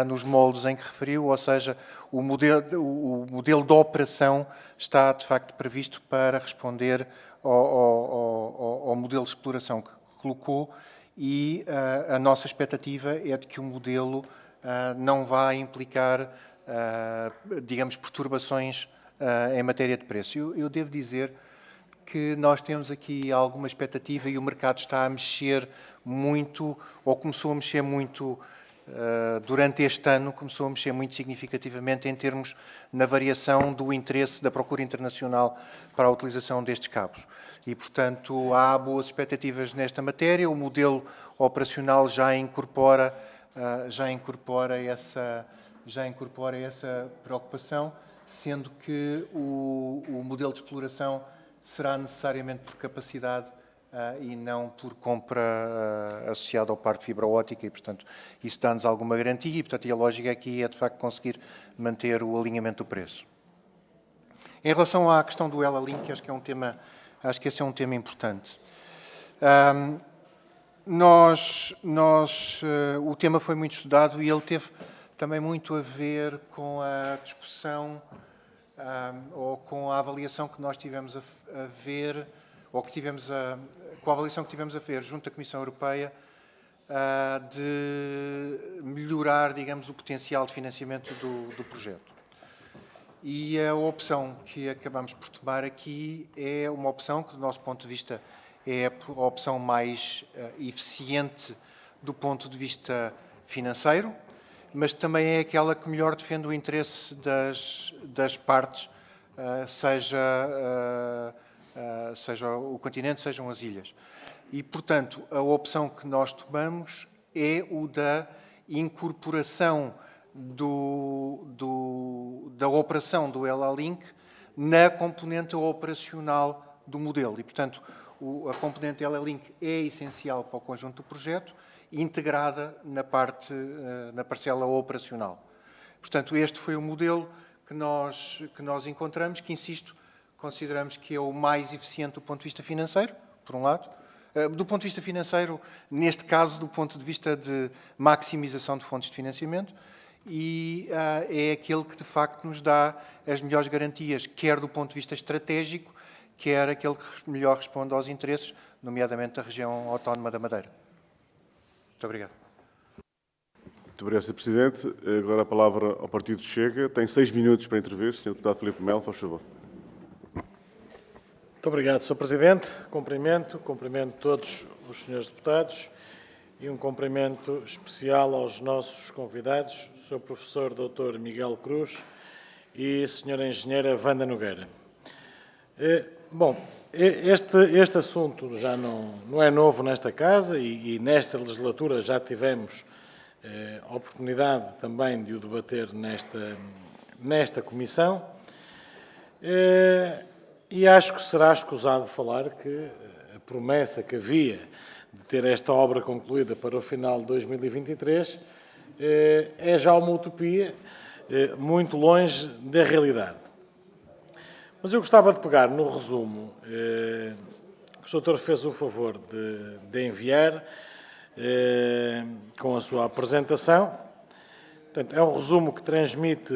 nos moldes em que referiu, ou seja, o modelo de operação está, de facto, previsto para responder ao modelo de exploração que colocou e a nossa expectativa é de que o modelo não vá implicar, digamos, perturbações em matéria de preço. Eu devo dizer que nós temos aqui alguma expectativa e o mercado está a mexer muito, ou começou a mexer muito durante este ano, começou a mexer muito significativamente em termos na variação do interesse da procura internacional para a utilização destes cabos. E, portanto, há boas expectativas nesta matéria. O modelo operacional já incorpora essa preocupação, sendo que o modelo de exploração será necessariamente por capacidade e não por compra associada ao par de fibra óptica e, portanto, isso dá-nos alguma garantia e, portanto, a lógica aqui é, de facto, conseguir manter o alinhamento do preço. Em relação à questão do Ela Link, acho que esse é um tema importante. O tema foi muito estudado e ele teve também muito a ver com a discussão ou com a avaliação que nós tivemos a ver, ou que com a avaliação que tivemos a ver junto à Comissão Europeia de melhorar, digamos, o potencial de financiamento do projeto. E a opção que acabamos por tomar aqui é uma opção que, do nosso ponto de vista, é a opção mais eficiente do ponto de vista financeiro, mas também é aquela que melhor defende o interesse das partes, seja o continente, sejam as ilhas. E, portanto, a opção que nós tomamos é o da incorporação da operação do Ela Link na componente operacional do modelo. E, portanto, a componente Ela Link é essencial para o conjunto do projeto, integrada na parcela operacional. Portanto, este foi o modelo que nós encontramos, que, insisto, consideramos que é o mais eficiente do ponto de vista financeiro, por um lado. Do ponto de vista financeiro, neste caso, do ponto de vista de maximização de fontes de financiamento, e é aquele que, de facto, nos dá as melhores garantias, quer do ponto de vista estratégico, quer aquele que melhor responde aos interesses, nomeadamente da região autónoma da Madeira. Muito obrigado. Muito obrigado, Sr. Presidente. Agora a palavra ao Partido Chega. Tem 6 minutos para intervir. Sr. Deputado Filipe Melo, faz favor. Muito obrigado, Sr. Presidente. Cumprimento todos os senhores deputados e um cumprimento especial aos nossos convidados, Sr. Professor Dr. Miguel Cruz e Sra. Engenheira Wanda Nogueira. Bom, este assunto já não é novo nesta Casa e nesta legislatura já tivemos a oportunidade também de o debater nesta Comissão. E acho que será escusado falar que a promessa que havia de ter esta obra concluída para o final de 2023 é já uma utopia muito longe da realidade. Mas eu gostava de pegar no resumo que o Sr. fez o favor de enviar com a sua apresentação. Portanto, é um resumo que transmite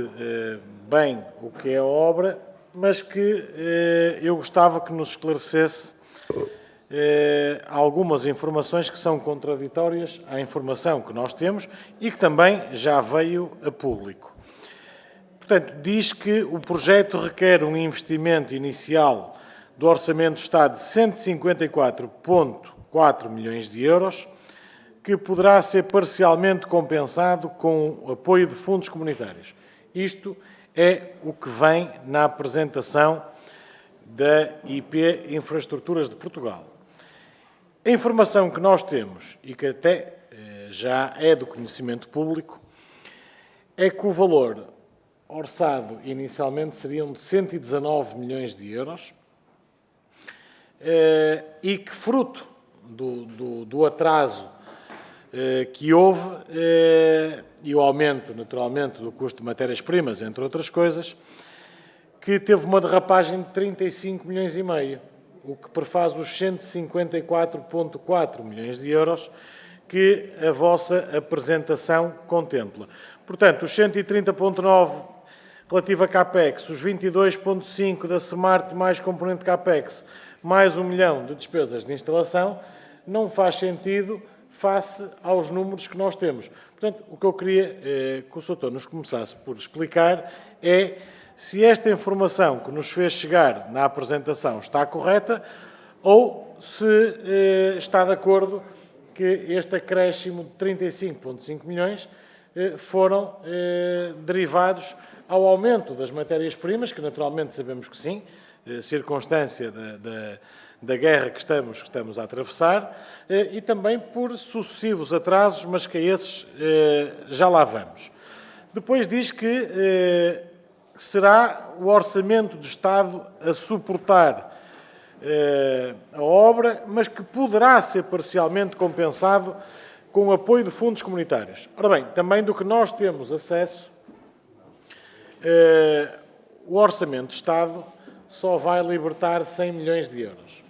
bem o que é a obra, mas que eu gostava que nos esclarecesse algumas informações que são contraditórias à informação que nós temos e que também já veio a público. Portanto, diz que o projeto requer um investimento inicial do Orçamento do Estado de 154,4 milhões de euros, que poderá ser parcialmente compensado com o apoio de fundos comunitários. Isto é o que vem na apresentação da IP Infraestruturas de Portugal. A informação que nós temos, e que até já é do conhecimento público, é que o valor orçado inicialmente seriam de 119 milhões de euros e que, fruto do atraso que houve e o aumento, naturalmente, do custo de matérias-primas, entre outras coisas, que teve uma derrapagem de 35 milhões e meio, o que prefaz os 154,4 milhões de euros que a vossa apresentação contempla. Portanto, os 130,9 relativo a CAPEX, os 22,5 da SMART mais componente CAPEX, mais 1 milhão de despesas de instalação, não faz sentido face aos números que nós temos. Portanto, o que eu queria que o Sr. nos começasse por explicar é se esta informação que nos fez chegar na apresentação está correta ou se está de acordo que este acréscimo de 35,5 milhões foram derivados ao aumento das matérias-primas, que naturalmente sabemos que sim, circunstância da guerra que estamos a atravessar, e também por sucessivos atrasos, mas que a esses já lá vamos. Depois diz que será o Orçamento de Estado a suportar a obra, mas que poderá ser parcialmente compensado com o apoio de fundos comunitários. Ora bem, também do que nós temos acesso, o Orçamento de Estado só vai libertar 100 milhões de euros.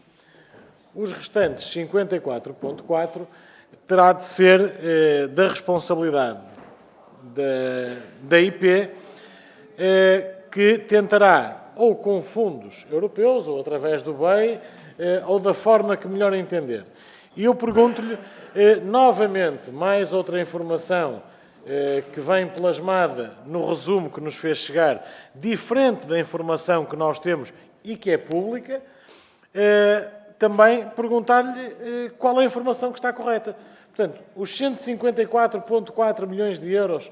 Os restantes 54,4 terá de ser da responsabilidade da IP, que tentará, ou com fundos europeus, ou através do BEI, ou da forma que melhor entender. E eu pergunto-lhe, novamente, mais outra informação que vem plasmada no resumo que nos fez chegar, diferente da informação que nós temos e que é pública, também perguntar-lhe qual é a informação que está correta. Portanto, os 154,4 milhões de euros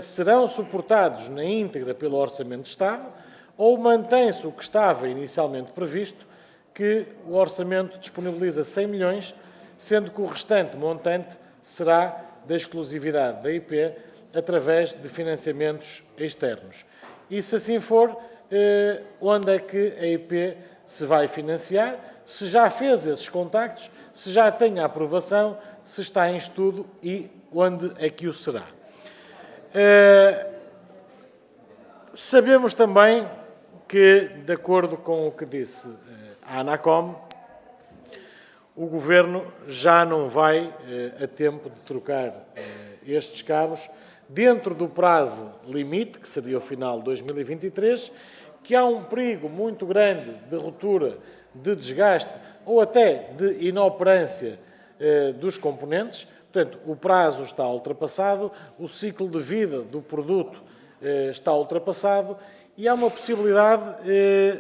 serão suportados na íntegra pelo Orçamento de Estado, ou mantém-se o que estava inicialmente previsto, que o Orçamento disponibiliza 100 milhões, sendo que o restante montante será da exclusividade da IP através de financiamentos externos. E, se assim for, onde é que a IP se vai financiar? Se já fez esses contactos, se já tem a aprovação, se está em estudo e onde é que o será. Sabemos também que, de acordo com o que disse a ANACOM, o Governo já não vai a tempo de trocar estes cabos dentro do prazo limite, que seria o final de 2023, que há um perigo muito grande de ruptura, de desgaste ou até de inoperância dos componentes. Portanto, o prazo está ultrapassado, o ciclo de vida do produto está ultrapassado e há uma possibilidade,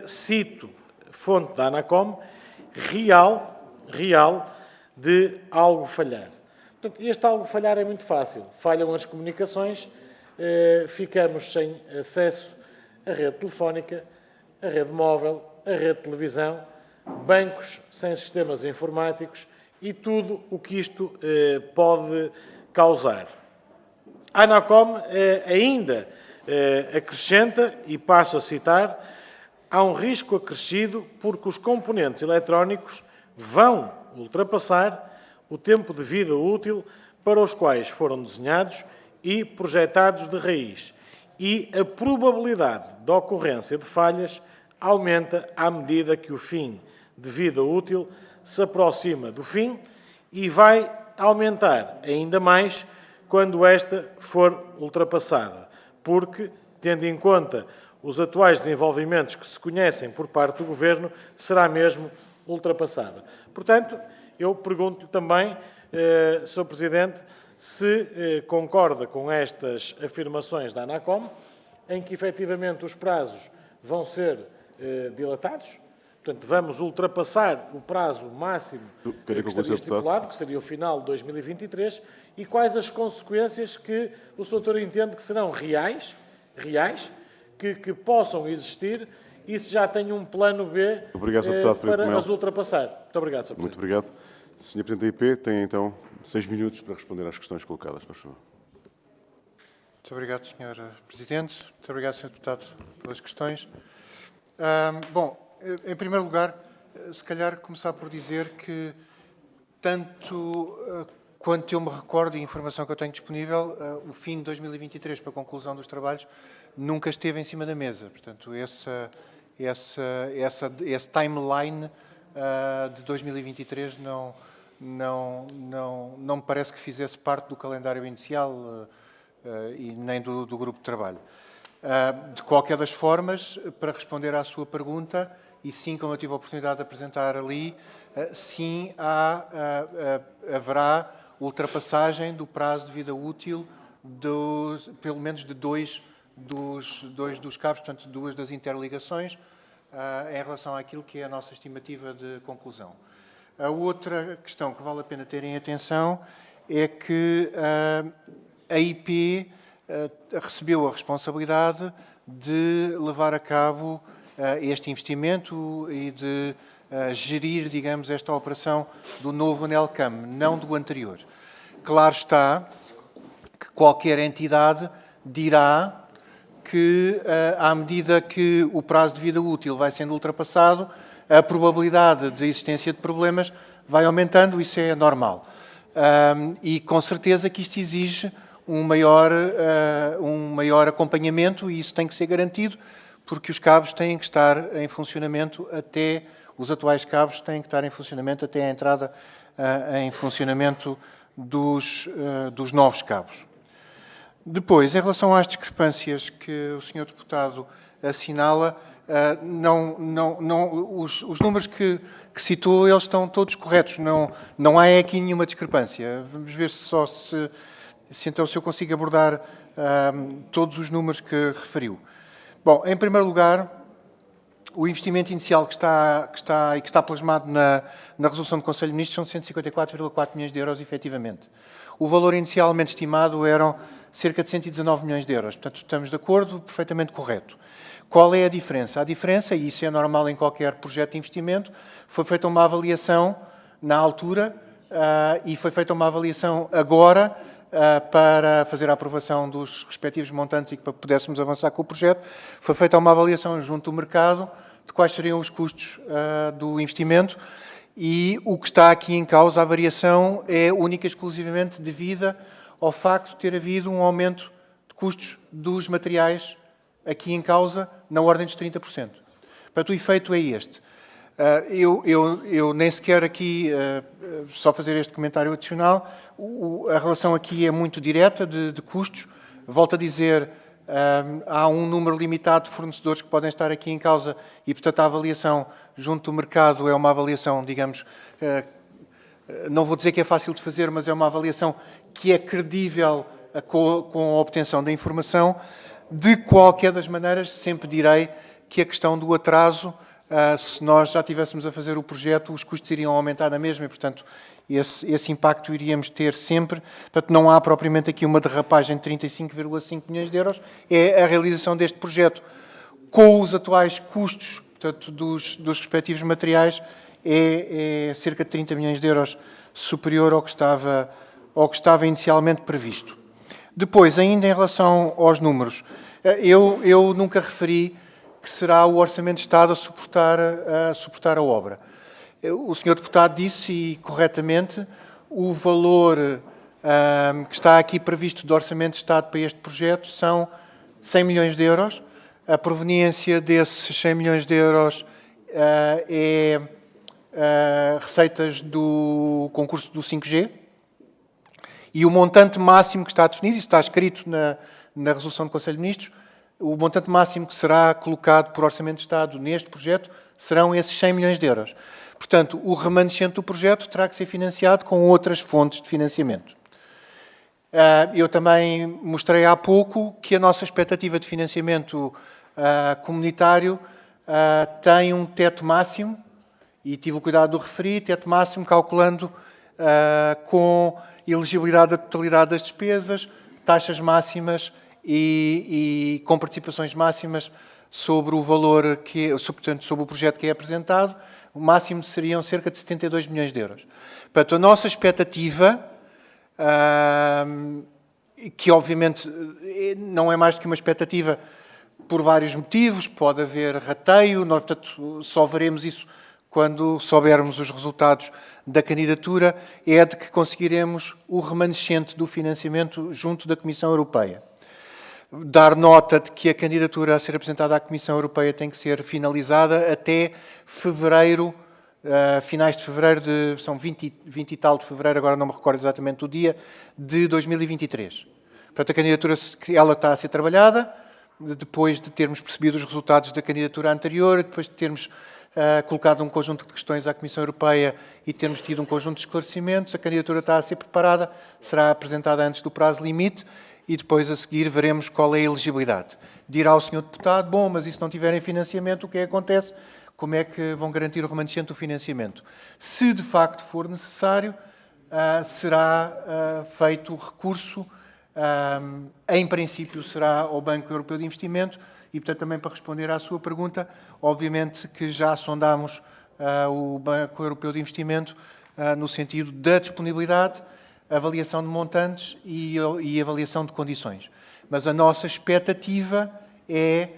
cito fonte da ANACOM, real de algo falhar. Portanto, este algo falhar é muito fácil. Falham as comunicações, ficamos sem acesso à rede telefónica, à rede móvel, à rede de televisão, bancos sem sistemas informáticos e tudo o que isto pode causar. A ANACOM ainda acrescenta, e passo a citar, há um risco acrescido porque os componentes eletrónicos vão ultrapassar o tempo de vida útil para os quais foram desenhados e projetados de raiz, e a probabilidade de ocorrência de falhas aumenta à medida que o fim de vida útil se aproxima do fim e vai aumentar ainda mais quando esta for ultrapassada, porque, tendo em conta os atuais desenvolvimentos que se conhecem por parte do Governo, será mesmo ultrapassada. Portanto, eu pergunto também, Sr. Presidente, se concorda com estas afirmações da ANACOM, em que efetivamente os prazos vão ser dilatados. Portanto, vamos ultrapassar o prazo máximo que estaria estipulado, que seria o final de 2023, e quais as consequências que o Sr. Doutor entende que serão reais, que possam existir, e se já tem um plano B para as ultrapassar. Muito obrigado, Sr. Presidente. Muito obrigado. Sr. Presidente da IP, tem então 6 minutos para responder às questões colocadas. Por favor. Muito obrigado, Sr. Presidente. Muito obrigado, Sr. Deputado, pelas questões. Bom, em primeiro lugar, se calhar começar por dizer que, tanto quanto eu me recordo e a informação que eu tenho disponível, o fim de 2023 para a conclusão dos trabalhos nunca esteve em cima da mesa. Portanto, esse timeline de 2023 não me parece que fizesse parte do calendário inicial e nem do grupo de trabalho. De qualquer das formas, para responder à sua pergunta, e sim, como eu tive a oportunidade de apresentar ali, sim, haverá ultrapassagem do prazo de vida útil pelo menos de dois dos cabos, portanto, duas das interligações, em relação àquilo que é a nossa estimativa de conclusão. A outra questão que vale a pena terem atenção é que a IP recebeu a responsabilidade de levar a cabo este investimento e de gerir, digamos, esta operação do novo ANELCAM, não do anterior. Claro está que qualquer entidade dirá que, à medida que o prazo de vida útil vai sendo ultrapassado, a probabilidade de existência de problemas vai aumentando, isso é normal. E com certeza que isto exige um maior acompanhamento, e isso tem que ser garantido porque os cabos têm que estar em funcionamento até, os atuais cabos têm que estar em funcionamento até a entrada em funcionamento dos novos cabos. Depois, em relação às discrepâncias que o Sr. Deputado assinala, os números que citou, eles estão todos corretos, não há aqui nenhuma discrepância. Vamos ver se então se eu consigo abordar todos os números que referiu. Bom, em primeiro lugar, o investimento inicial que está plasmado na resolução do Conselho de Ministros são 154,4 milhões de euros, efetivamente. O valor inicialmente estimado eram cerca de 119 milhões de euros. Portanto, estamos de acordo, perfeitamente correto. Qual é a diferença? A diferença, e isso é normal em qualquer projeto de investimento, foi feita uma avaliação na altura e foi feita uma avaliação agora para fazer a aprovação dos respectivos montantes e para pudéssemos avançar com o projeto. Foi feita uma avaliação junto do mercado de quais seriam os custos do investimento e o que está aqui em causa, a variação, é única e exclusivamente devida ao facto de ter havido um aumento de custos dos materiais aqui em causa na ordem dos 30%. Portanto, o efeito é este. Eu nem sequer aqui, só fazer este comentário adicional, a relação aqui é muito direta de custos. Volto a dizer, há um número limitado de fornecedores que podem estar aqui em causa e, portanto, a avaliação junto do mercado é uma avaliação, digamos, não vou dizer que é fácil de fazer, mas é uma avaliação que é credível com a obtenção da informação. De qualquer das maneiras, sempre direi que a questão do atraso, se nós já estivéssemos a fazer o projeto, os custos iriam aumentar na mesma e, portanto, esse impacto iríamos ter sempre. Portanto, não há propriamente aqui uma derrapagem de 35,5 milhões de euros. É a realização deste projeto com os atuais custos, portanto, dos respectivos materiais, é cerca de 30 milhões de euros superior ao que estava inicialmente previsto. Depois, ainda em relação aos números, eu nunca referi que será o Orçamento de Estado a suportar a obra. O Sr. Deputado disse, e corretamente, o valor que está aqui previsto do Orçamento de Estado para este projeto são 100 milhões de euros. A proveniência desses 100 milhões de euros é receitas do concurso do 5G e o montante máximo que está definido, isso está escrito na resolução do Conselho de Ministros, o montante máximo que será colocado por Orçamento de Estado neste projeto serão esses 100 milhões de euros. Portanto, o remanescente do projeto terá que ser financiado com outras fontes de financiamento. Eu também mostrei há pouco que a nossa expectativa de financiamento comunitário tem um teto máximo, e tive o cuidado de referir, teto máximo calculando com elegibilidade da totalidade das despesas, taxas máximas e com participações máximas sobre o valor portanto, sobre o projeto que é apresentado. O máximo seriam cerca de 72 milhões de euros. Portanto, a nossa expectativa, que obviamente não é mais do que uma expectativa por vários motivos, pode haver rateio, nós, portanto, só veremos isso quando soubermos os resultados da candidatura, é de que conseguiremos o remanescente do financiamento junto da Comissão Europeia. Dar nota de que a candidatura a ser apresentada à Comissão Europeia tem que ser finalizada até fevereiro, finais de fevereiro, são 20 e tal de fevereiro, agora não me recordo exatamente o dia, de 2023. Portanto, a candidatura ela está a ser trabalhada, depois de termos percebido os resultados da candidatura anterior, depois de termos colocado um conjunto de questões à Comissão Europeia e termos tido um conjunto de esclarecimentos, a candidatura está a ser preparada, será apresentada antes do prazo limite e depois a seguir veremos qual é a elegibilidade. Dirá o Sr. Deputado, bom, mas e se não tiverem financiamento, o que é que acontece? Como é que vão garantir o remanescente do financiamento? Se de facto for necessário, será feito o recurso, em princípio será ao Banco Europeu de Investimento e, portanto, também para responder à sua pergunta, obviamente que já sondámos o Banco Europeu de Investimento no sentido da disponibilidade, avaliação de montantes e avaliação de condições. Mas a nossa expectativa é,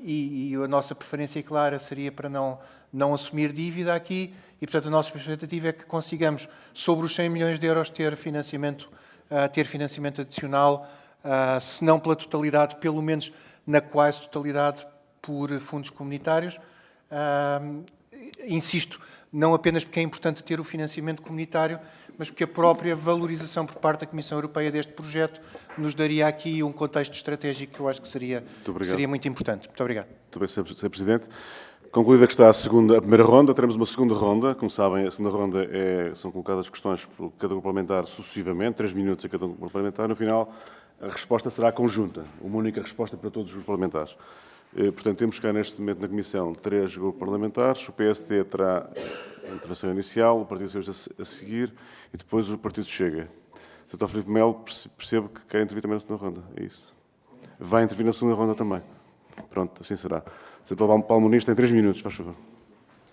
e a nossa preferência clara seria para não assumir dívida aqui, e, portanto, a nossa expectativa é que consigamos, sobre os 100 milhões de euros, ter financiamento adicional, se não pela totalidade, pelo menos na quase totalidade, por fundos comunitários. Insisto, não apenas porque é importante ter o financiamento comunitário, mas porque a própria valorização por parte da Comissão Europeia deste projeto nos daria aqui um contexto estratégico que eu acho que seria muito importante. Muito obrigado. Muito bem, Sr. Presidente. Concluída que está a primeira ronda, teremos uma segunda ronda. Como sabem, a segunda ronda são colocadas questões por cada grupo parlamentar sucessivamente, 3 minutos a cada grupo parlamentar. No final, a resposta será conjunta, uma única resposta para todos os grupos parlamentares. Portanto, temos cá neste momento na Comissão 3 grupos parlamentares, o PSD terá a intervenção inicial, o Partido Socialista a seguir e depois o Partido Chega. Sr. Filipe Melo, percebo que quer intervir também na segunda ronda, é isso? Vai intervir na segunda ronda também. Pronto, assim será. Sr. Paulo Muniz tem 3 minutos, faz favor.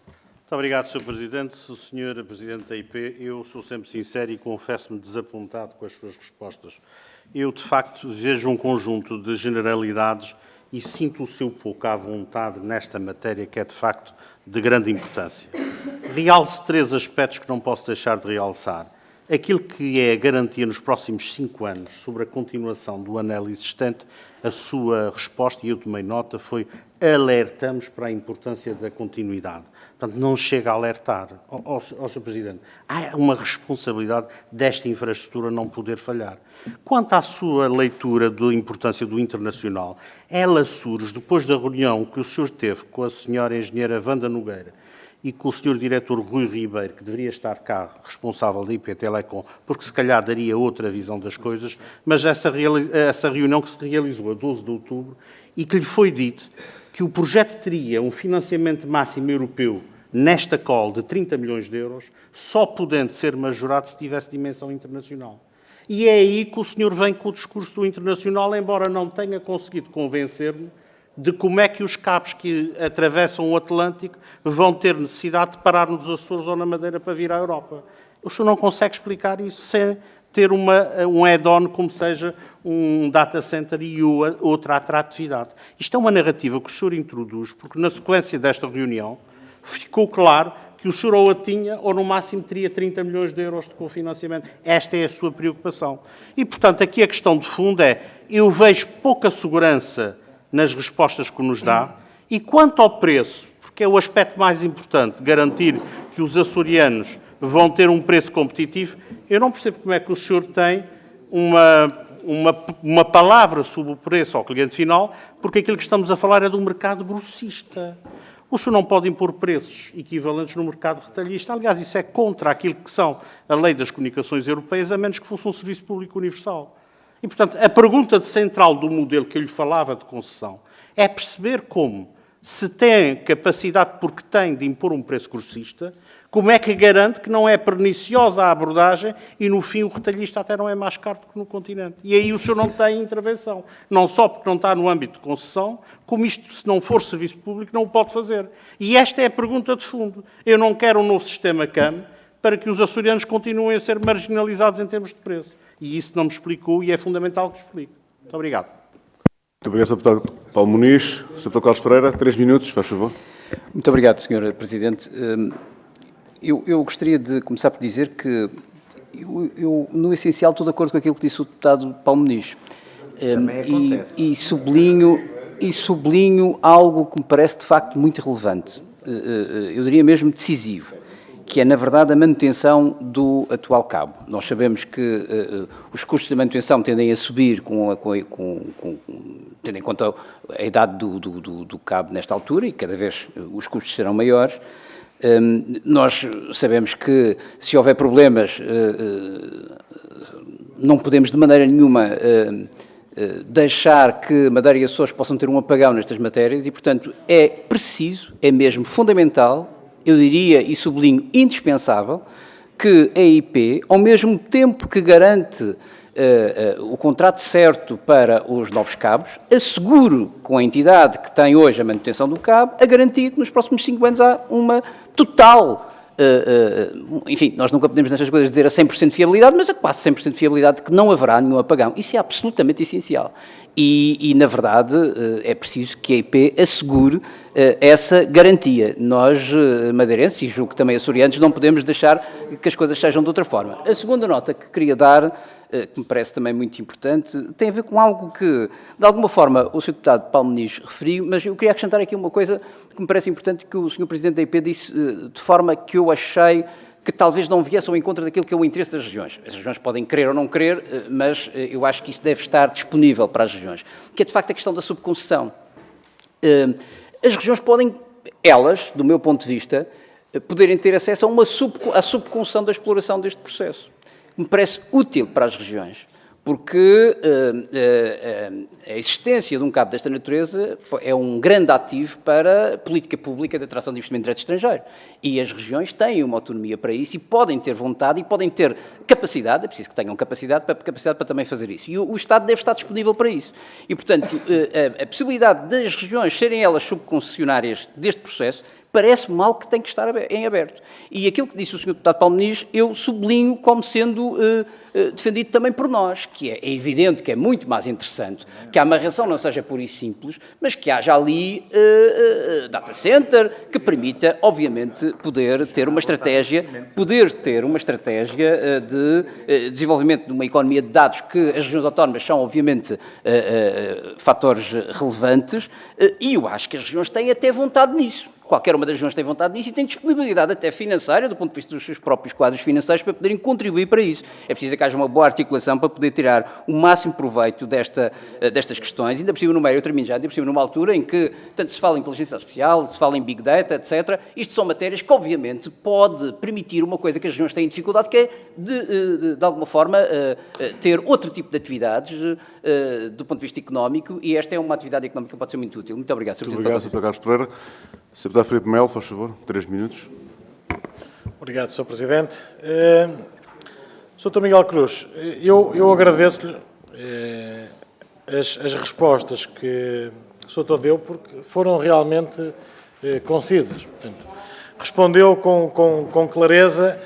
Muito obrigado, Sr. Presidente. Sr. Presidente da IP, eu sou sempre sincero e confesso-me desapontado com as suas respostas. Eu, de facto, vejo um conjunto de generalidades e sinto o seu pouco à vontade nesta matéria, que é, de facto, de grande importância. Realço 3 aspectos que não posso deixar de realçar. Aquilo que é a garantia nos próximos 5 anos sobre a continuação do anel existente, a sua resposta, e eu tomei nota, foi alertamos para a importância da continuidade. Portanto, não chega a alertar. Sr. Presidente, há uma responsabilidade desta infraestrutura não poder falhar. Quanto à sua leitura da importância do internacional, ela surge depois da reunião que o senhor teve com a senhora engenheira Wanda Nogueira e com o senhor diretor Rui Ribeiro, que deveria estar cá, responsável da IP Telecom, porque se calhar daria outra visão das coisas, mas essa reunião que se realizou a 12 de outubro e que lhe foi dito que o projeto teria um financiamento máximo europeu nesta call de 30 milhões de euros, só podendo ser majorado se tivesse dimensão internacional. E é aí que o senhor vem com o discurso do internacional, embora não tenha conseguido convencer-me de como é que os cabos que atravessam o Atlântico vão ter necessidade de parar nos Açores ou na Madeira para vir à Europa. O senhor não consegue explicar isso sem ter um add-on como seja um data center e outra atratividade. Isto é uma narrativa que o senhor introduz, porque na sequência desta reunião ficou claro que o senhor ou a tinha ou no máximo teria 30 milhões de euros de cofinanciamento. Esta é a sua preocupação. E, portanto, aqui a questão de fundo é, eu vejo pouca segurança nas respostas que nos dá, e quanto ao preço, porque é o aspecto mais importante, garantir que os açorianos vão ter um preço competitivo, eu não percebo como é que o senhor tem uma palavra sobre o preço ao cliente final, porque aquilo que estamos a falar é do mercado grossista. O senhor não pode impor preços equivalentes no mercado retalhista. Aliás, isso é contra aquilo que são a lei das comunicações europeias, a menos que fosse um serviço público universal. E, portanto, a pergunta central do modelo que eu lhe falava de concessão é perceber como, se tem capacidade, porque tem, de impor um preço grossista, como é que garante que não é perniciosa a abordagem e, no fim, o retalhista até não é mais caro do que no continente. E aí o senhor não tem intervenção. Não só porque não está no âmbito de concessão, como isto, se não for serviço público, não o pode fazer. E esta é a pergunta de fundo. Eu não quero um novo sistema CAM para que os açorianos continuem a ser marginalizados em termos de preço. E isso não me explicou e é fundamental que explique. Muito obrigado. Muito obrigado, Sr. Deputado Paulo Muniz. Sr. Deputado Carlos Pereira, 3 minutos, faz favor. Muito obrigado, Sr. Presidente. Eu gostaria de começar por dizer que eu, no essencial, estou de acordo com aquilo que disse o deputado Paulo Muniz. E sublinho algo que me parece, de facto, muito relevante. Eu diria mesmo decisivo, que é, na verdade, a manutenção do atual cabo. Nós sabemos que os custos de manutenção tendem a subir tendo em conta a idade do cabo nesta altura, e cada vez os custos serão maiores. Nós sabemos que, se houver problemas, não podemos de maneira nenhuma deixar que Madeira e Açores possam ter um apagão nestas matérias e, portanto, é preciso, é mesmo fundamental, eu diria e sublinho indispensável, que a EIP, ao mesmo tempo que garante o contrato certo para os novos cabos, assegure com a entidade que tem hoje a manutenção do cabo a garantia que nos próximos 5 anos há uma total, enfim, nós nunca podemos nestas coisas dizer a 100% de fiabilidade, mas a quase 100% de fiabilidade que não haverá nenhum apagão. Isso é absolutamente essencial. E, na verdade, é preciso que a EIP assegure essa garantia. Nós, madeirenses, e julgo que também açorianos, não podemos deixar que as coisas sejam de outra forma. A segunda nota que queria dar que me parece também muito importante, tem a ver com algo que, de alguma forma, o Sr. Deputado Paulo Muniz referiu, mas eu queria acrescentar aqui uma coisa que me parece importante, que o Sr. Presidente da IP disse de forma que eu achei que talvez não viesse ao encontro daquilo que é o interesse das regiões. As regiões podem querer ou não querer, mas eu acho que isso deve estar disponível para as regiões, que é, de facto, a questão da subconcessão. As regiões podem, elas, do meu ponto de vista, poderem ter acesso a à subconcessão da exploração deste processo. Me parece útil para as regiões, porque a existência de um cabo desta natureza é um grande ativo para a política pública de atração de investimento direto estrangeiro. E as regiões têm uma autonomia para isso e podem ter vontade e podem ter capacidade, é preciso que tenham capacidade para também fazer isso. E o Estado deve estar disponível para isso. E, portanto, a possibilidade das regiões serem elas subconcessionárias deste processo parece-me algo que tem que estar em aberto. E aquilo que disse o Sr. Deputado Paulo Muniz, eu sublinho como sendo defendido também por nós, que é evidente que é muito mais interessante que a amarração não seja pura e simples, mas que haja ali data center que permita, obviamente, poder ter uma estratégia de desenvolvimento de uma economia de dados que as regiões autónomas são, obviamente, fatores relevantes, e eu acho que as regiões têm até vontade nisso. Qualquer uma das regiões tem vontade disso e tem disponibilidade até financeira, do ponto de vista dos seus próprios quadros financeiros, para poderem contribuir para isso. É preciso que haja uma boa articulação para poder tirar o máximo proveito destas questões, ainda por cima no meio, eu termino já, ainda por cima numa altura em que tanto se fala em inteligência artificial, se fala em Big Data, etc. Isto são matérias que, obviamente, pode permitir uma coisa que as regiões têm dificuldade, que é, de alguma forma, ter outro tipo de atividades do ponto de vista económico, e esta é uma atividade económica que pode ser muito útil. Muito obrigado, Sr. Muito Presidente. obrigado, Sr. Carlos Pereira. Sr. Deputado Filipe Melo, faz favor, 3 minutos. Obrigado, Sr. Presidente. Sr. Miguel Cruz, eu agradeço-lhe as respostas que o Sr. deu, porque foram realmente concisas. Portanto, respondeu com clareza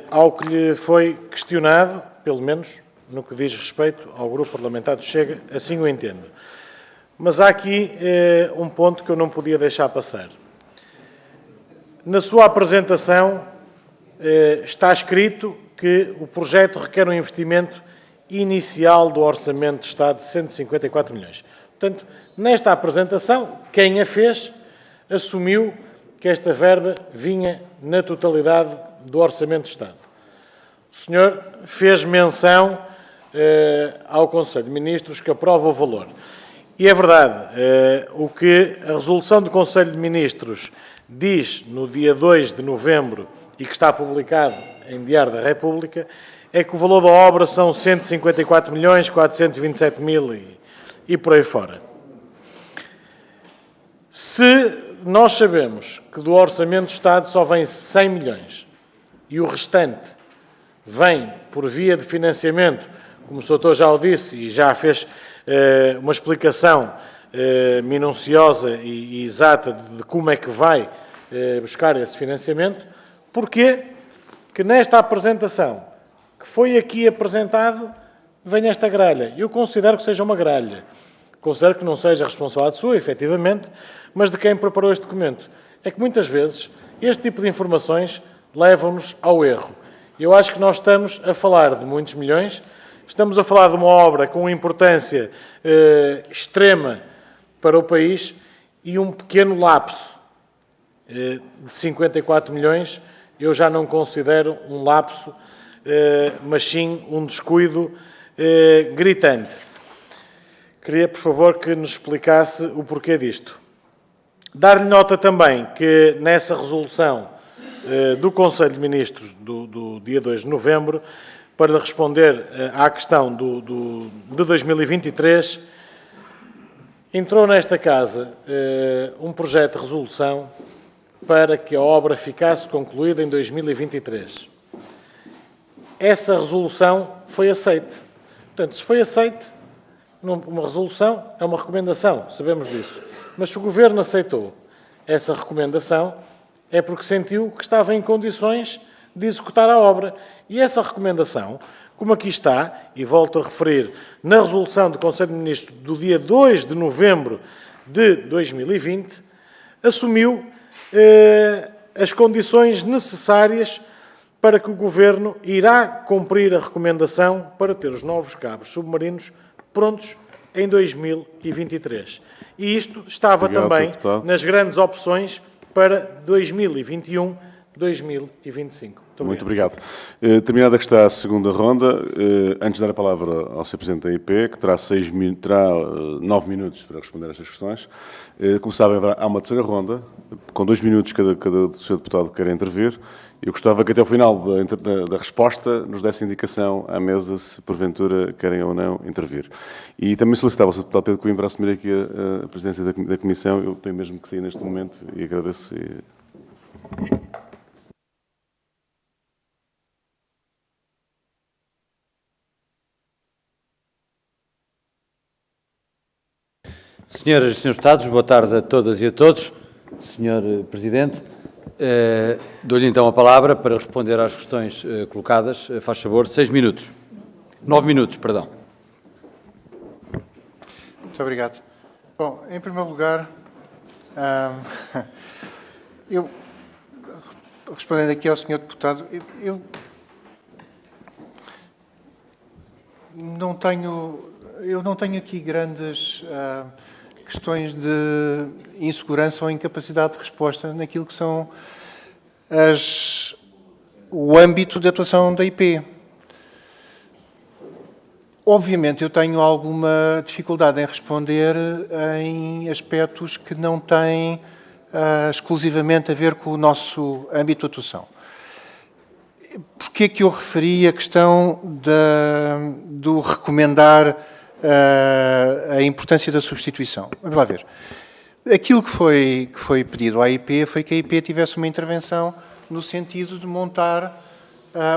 ao que lhe foi questionado, pelo menos no que diz respeito ao Grupo Parlamentar do Chega, assim o entendo. Mas há aqui um ponto que eu não podia deixar passar. Na sua apresentação está escrito que o projeto requer um investimento inicial do Orçamento de Estado de 154 milhões. Portanto, nesta apresentação, quem a fez assumiu que esta verba vinha na totalidade do Orçamento de Estado. O senhor fez menção ao Conselho de Ministros que aprova o valor. E é verdade, o que a resolução do Conselho de Ministros diz no dia 2 de novembro e que está publicado em Diário da República é que o valor da obra são 154 milhões, 427 mil e por aí fora. Se nós sabemos que do Orçamento do Estado só vem 100 milhões e o restante vem por via de financiamento, como o Sr. já o disse e já fez uma explicação minuciosa e exata de como é que vai buscar esse financiamento, porquê que nesta apresentação que foi aqui apresentado vem esta gralha? Eu considero que seja uma gralha. Considero que não seja responsabilidade sua, efetivamente, mas de quem preparou este documento. É que muitas vezes este tipo de informações levam-nos ao erro. Eu acho que nós estamos a falar de muitos milhões, estamos a falar de uma obra com importância extrema para o país e um pequeno lapso de 54 milhões eu já não considero um lapso, mas sim um descuido gritante. Queria, por favor, que nos explicasse o porquê disto. Dar-lhe nota também que nessa resolução do Conselho de Ministros do dia 2 de novembro, para lhe responder à questão de 2023, entrou nesta Casa um projeto de resolução para que a obra ficasse concluída em 2023. Essa resolução foi aceite. Portanto, se foi aceite, uma resolução é uma recomendação, sabemos disso. Mas se o Governo aceitou essa recomendação, é porque sentiu que estava em condições de executar a obra. E essa recomendação, como aqui está, e volto a referir, na resolução do Conselho de Ministros do dia 2 de novembro de 2020, assumiu as condições necessárias para que o Governo irá cumprir a recomendação para ter os novos cabos submarinos prontos em 2023. E isto estava Obrigado, também deputado. nas grandes opções para 2021-2025. Muito obrigado. Terminada que está a segunda ronda, antes de dar a palavra ao Sr. Presidente da IP, que terá 9 minutos para responder a estas questões, como sabem, há uma terceira ronda, com 2 minutos cada Sr. Deputado que quer intervir. Eu gostava que até ao final da resposta nos desse indicação à mesa se porventura querem ou não intervir. E também solicitava ao Sr. Deputado Pedro Coimbra assumir aqui a presidência da Comissão. Eu tenho mesmo que sair neste momento e agradeço. Senhoras e senhores deputados, boa tarde a todas e a todos. Senhor Presidente, dou-lhe então a palavra para responder às questões colocadas. Faz favor, 6 minutos. 9 minutos, perdão. Muito obrigado. Bom, em primeiro lugar, eu, respondendo aqui ao Sr. Deputado, eu não tenho aqui grandes questões de insegurança ou incapacidade de resposta naquilo que são o âmbito de atuação da IP. Obviamente, eu tenho alguma dificuldade em responder em aspectos que não têm exclusivamente a ver com o nosso âmbito de atuação. Porquê que eu referi a questão do recomendar a importância da substituição? Vamos lá ver. Aquilo que foi pedido à IP foi que a IP tivesse uma intervenção no sentido de montar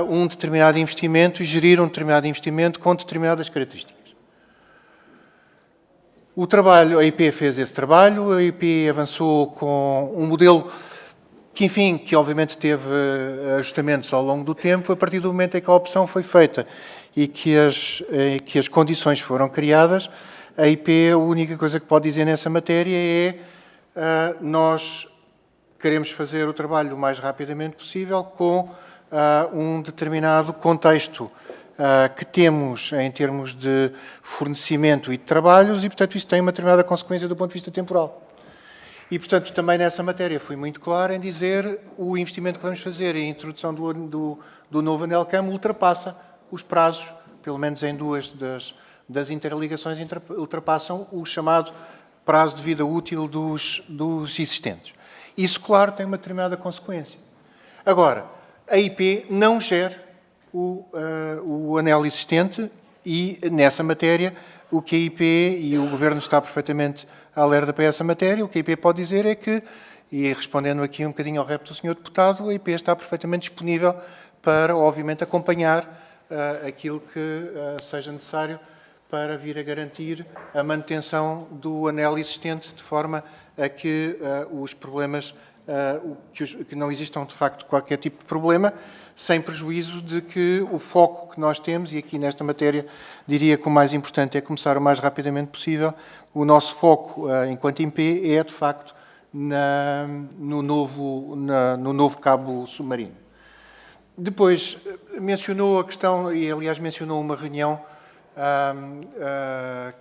um determinado investimento e gerir um determinado investimento com determinadas características. O trabalho, a IP fez esse trabalho, a IP avançou com um modelo que obviamente teve ajustamentos ao longo do tempo, a partir do momento em que a opção foi feita e que as condições foram criadas, a IP, a única coisa que pode dizer nessa matéria é nós queremos fazer o trabalho o mais rapidamente possível com um determinado contexto que temos em termos de fornecimento e de trabalhos e, portanto, isso tem uma determinada consequência do ponto de vista temporal. E, portanto, também nessa matéria fui muito claro em dizer o investimento que vamos fazer e a introdução do novo ANELCAM ultrapassa os prazos, pelo menos em duas das interligações, ultrapassam o chamado prazo de vida útil dos existentes. Isso, claro, tem uma determinada consequência. Agora, a IP não gera o anel existente e, nessa matéria, o que a IP e o Governo está perfeitamente alerta para essa matéria, o que a IP pode dizer é que, e respondendo aqui um bocadinho ao repto do Sr. Deputado, a IP está perfeitamente disponível para, obviamente, acompanhar aquilo que seja necessário para vir a garantir a manutenção do anel existente, de forma a que os problemas, que não existam, de facto, qualquer tipo de problema, sem prejuízo de que o foco que nós temos, e aqui nesta matéria diria que o mais importante é começar o mais rapidamente possível, o nosso foco, enquanto IP, é, de facto, no novo cabo submarino. Depois, mencionou a questão, e aliás mencionou uma reunião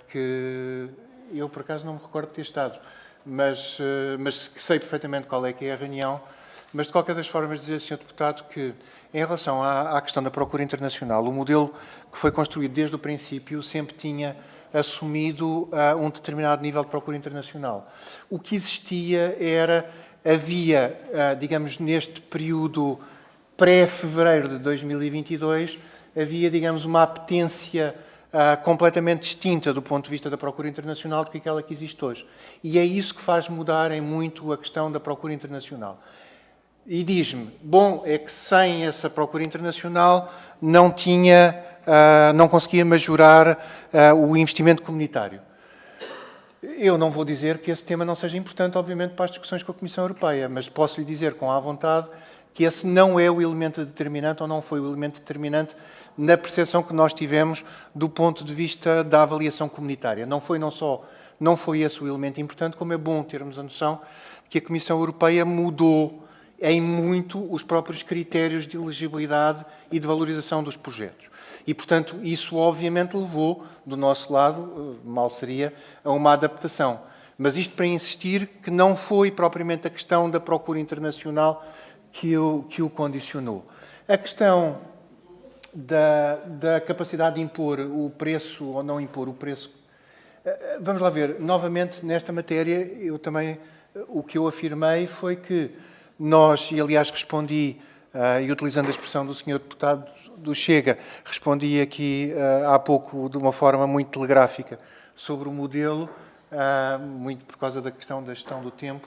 que eu, por acaso, não me recordo de ter estado, mas sei perfeitamente qual é que é a reunião, mas de qualquer das formas dizer, Sr. Deputado, que em relação à questão da procura internacional, o modelo que foi construído desde o princípio sempre tinha assumido um determinado nível de procura internacional. O que existia havia, digamos, neste período pré-fevereiro de 2022, havia, digamos, uma apetência completamente distinta do ponto de vista da procura internacional do que aquela que existe hoje. E é isso que faz mudar em muito a questão da procura internacional. E diz-me, bom, é que sem essa procura internacional não conseguia majorar o investimento comunitário. Eu não vou dizer que esse tema não seja importante, obviamente, para as discussões com a Comissão Europeia, mas posso lhe dizer com à vontade que esse não é o elemento determinante ou não foi o elemento determinante na percepção que nós tivemos do ponto de vista da avaliação comunitária. Não foi esse o elemento importante, como é bom termos a noção que a Comissão Europeia mudou em muito os próprios critérios de elegibilidade e de valorização dos projetos. E, portanto, isso obviamente levou, do nosso lado, mal seria, a uma adaptação. Mas isto para insistir que não foi propriamente a questão da procura internacional que o condicionou. A questão da capacidade de impor o preço ou não impor o preço. Vamos lá ver, novamente, nesta matéria, o que eu afirmei foi que nós, e aliás respondi, e utilizando a expressão do Sr. Deputado do Chega, respondi aqui há pouco de uma forma muito telegráfica sobre o modelo, muito por causa da questão da gestão do tempo.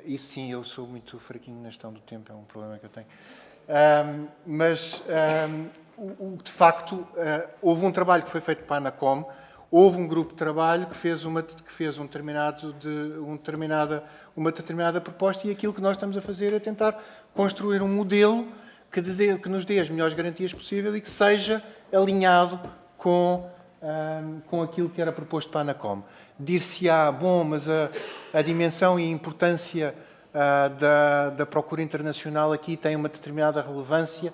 Isso sim, eu sou muito fraquinho na gestão do tempo, é um problema que eu tenho. De facto, houve um trabalho que foi feito para a ANACOM, houve um grupo de trabalho que fez uma determinada proposta, e aquilo que nós estamos a fazer é tentar construir um modelo que nos dê as melhores garantias possíveis e que seja alinhado com aquilo que era proposto para a ANACOM. Dir-se-á, bom, mas a dimensão e a importância da procura internacional aqui tem uma determinada relevância.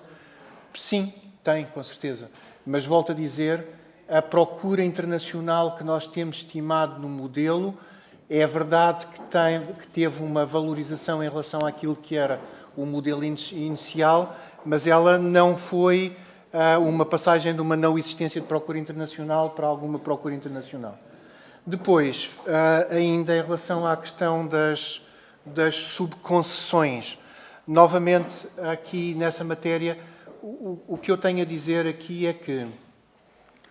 Sim, tem, com certeza. Mas volto a dizer, a procura internacional que nós temos estimado no modelo, é verdade que teve uma valorização em relação àquilo que era o modelo inicial, mas ela não foi uma passagem de uma não existência de procura internacional para alguma procura internacional. Depois, ainda em relação à questão das subconcessões, novamente, aqui nessa matéria, o que eu tenho a dizer aqui é que,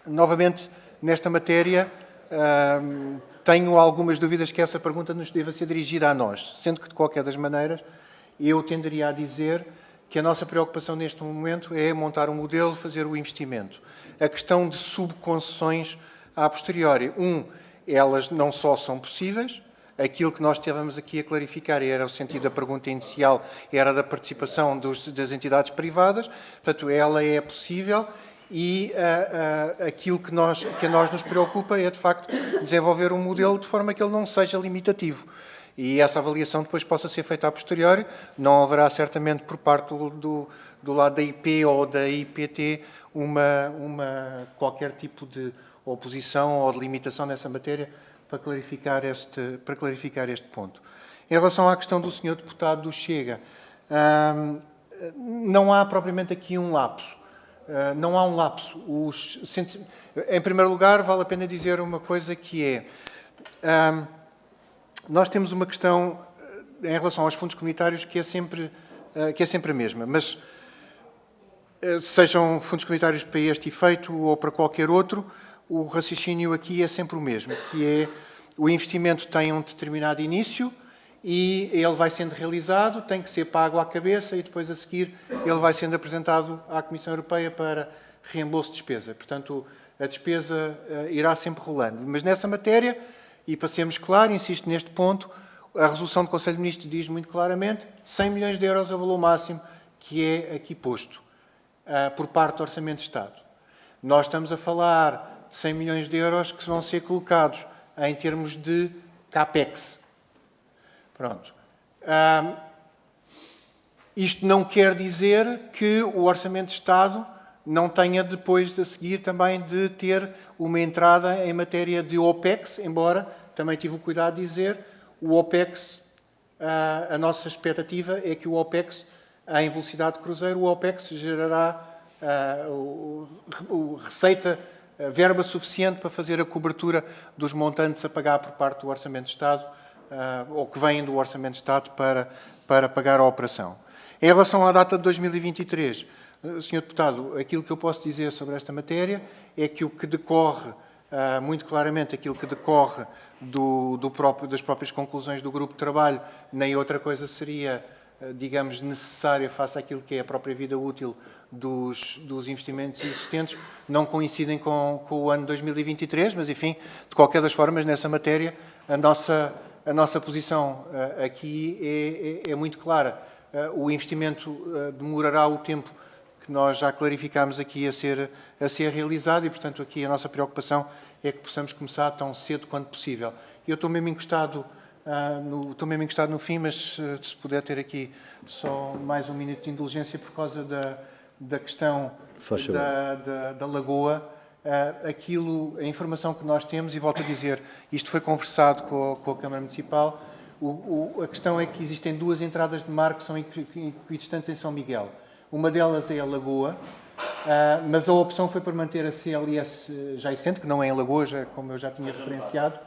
novamente, nesta matéria, tenho algumas dúvidas que essa pergunta nos deva ser dirigida a nós, sendo que, de qualquer das maneiras, eu tenderia a dizer que a nossa preocupação neste momento é montar um modelo, fazer o investimento. A questão de subconcessões a posteriori. Elas não só são possíveis, aquilo que nós estávamos aqui a clarificar, e era o sentido da pergunta inicial, era da participação das entidades privadas, portanto, ela é possível, e aquilo que a nós nos preocupa é, de facto, desenvolver um modelo de forma que ele não seja limitativo. E essa avaliação depois possa ser feita a posteriori. Não haverá, certamente, por parte do lado da IP ou da IPT, qualquer tipo de oposição ou de limitação nessa matéria para clarificar este ponto. Em relação à questão do Sr. Deputado do Chega, não há propriamente aqui um lapso. Não há um lapso. Em primeiro lugar, vale a pena dizer uma coisa que é... nós temos uma questão em relação aos fundos comunitários que é sempre a mesma, mas sejam fundos comunitários para este efeito ou para qualquer outro, o raciocínio aqui é sempre o mesmo, que é o investimento tem um determinado início e ele vai sendo realizado, tem que ser pago à cabeça e depois a seguir ele vai sendo apresentado à Comissão Europeia para reembolso de despesa. Portanto, a despesa irá sempre rolando. Mas nessa matéria, e para sermos claros, insisto neste ponto, a resolução do Conselho de Ministros diz muito claramente 100 milhões de euros é o valor máximo que é aqui posto por parte do Orçamento de Estado. Nós estamos a falar de 100 milhões de euros que vão ser colocados em termos de CAPEX. Pronto. Isto não quer dizer que o Orçamento de Estado não tenha depois a seguir também de ter uma entrada em matéria de OPEX, embora também tive o cuidado de dizer o OPEX, a nossa expectativa é que o OPEX, em velocidade de cruzeiro, o OPEX gerará receita, verba suficiente para fazer a cobertura dos montantes a pagar por parte do Orçamento de Estado, ou que vêm do Orçamento de Estado para pagar a operação. Em relação à data de 2023, Sr. Deputado, aquilo que eu posso dizer sobre esta matéria é que o que decorre, muito claramente, aquilo que decorre das próprias conclusões do grupo de trabalho, nem outra coisa seria, digamos, necessária face àquilo que é a própria vida útil dos investimentos existentes, não coincidem com o ano 2023, mas, enfim, de qualquer das formas, nessa matéria, a nossa posição aqui é muito clara. O investimento demorará o tempo que nós já clarificámos aqui a ser realizado e, portanto, aqui a nossa preocupação é que possamos começar tão cedo quanto possível. Eu estou mesmo encostado Estou mesmo encostado no fim, mas se puder ter aqui só mais um minuto de indulgência por causa da questão da Lagoa. A informação que nós temos, e volto a dizer, isto foi conversado com a Câmara Municipal, a questão é que existem duas entradas de mar que são equidistantes em São Miguel. Uma delas é a Lagoa, mas a opção foi para manter a CLS já existente, que não é em Lagoa, como eu já tinha referenciado,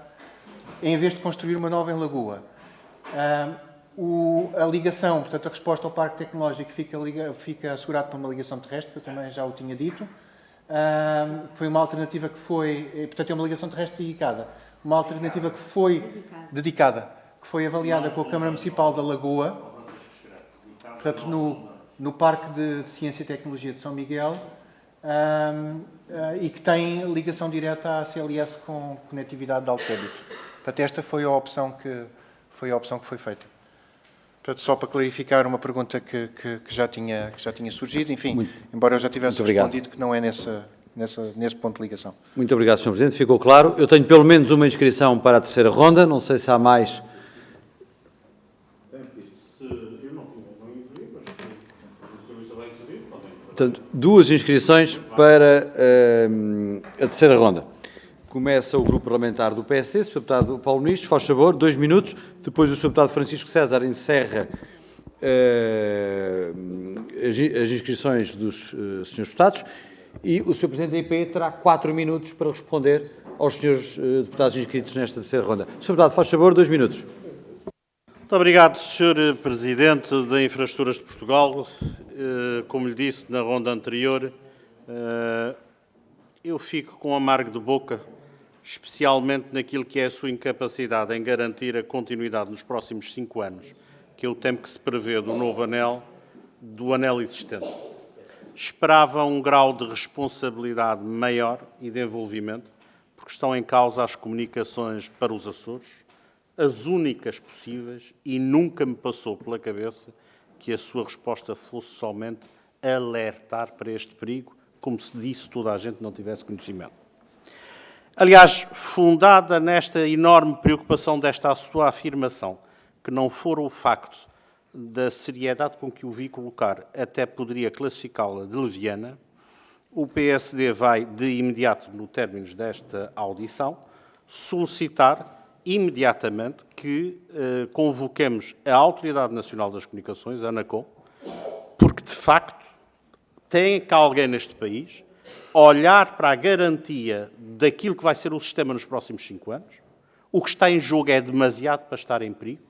em vez de construir uma nova em Lagoa. A ligação, portanto, a resposta ao Parque Tecnológico fica assegurada por uma ligação terrestre, que eu também já o tinha dito. Foi uma alternativa que foi, portanto, é uma ligação terrestre dedicada. Uma alternativa que foi dedicada, que foi avaliada com a Câmara Municipal da Lagoa, portanto, no Parque de Ciência e Tecnologia de São Miguel, e que tem ligação direta à CLS com conectividade de alto débito. Portanto, esta foi a opção que foi feita. Portanto, só para clarificar uma pergunta que já tinha surgido, enfim, embora eu já tivesse respondido que não é nesse ponto de ligação. Muito obrigado, Sr. Presidente. Ficou claro. Eu tenho pelo menos uma inscrição para a terceira ronda. Não sei se há mais. Portanto, duas inscrições para a terceira ronda. Começa o grupo parlamentar do PSD, o Sr. Deputado Paulo Ministro, faz favor, 2 minutos. Depois o Sr. Deputado Francisco César encerra as inscrições dos Srs. Deputados e o Sr. Presidente da IP terá 4 minutos para responder aos Srs. Deputados inscritos nesta terceira ronda. Sr. Deputado, faz favor, 2 minutos. Muito obrigado, Sr. Presidente da Infraestruturas de Portugal. Como lhe disse na ronda anterior, eu fico com amargo de boca, especialmente naquilo que é a sua incapacidade em garantir a continuidade nos próximos 5 anos, que é o tempo que se prevê do anel existente. Esperava um grau de responsabilidade maior e de envolvimento, porque estão em causa as comunicações para os Açores, as únicas possíveis, e nunca me passou pela cabeça que a sua resposta fosse somente alertar para este perigo, como se disso toda a gente não tivesse conhecimento. Aliás, fundada nesta enorme preocupação desta sua afirmação, que não for o facto da seriedade com que o vi colocar, até poderia classificá-la de leviana, o PSD vai, de imediato, no término desta audição, solicitar imediatamente que convoquemos a Autoridade Nacional das Comunicações, a ANACOM, porque, de facto, tem cá alguém neste país olhar para a garantia daquilo que vai ser o sistema nos próximos 5 anos. O que está em jogo é demasiado para estar em perigo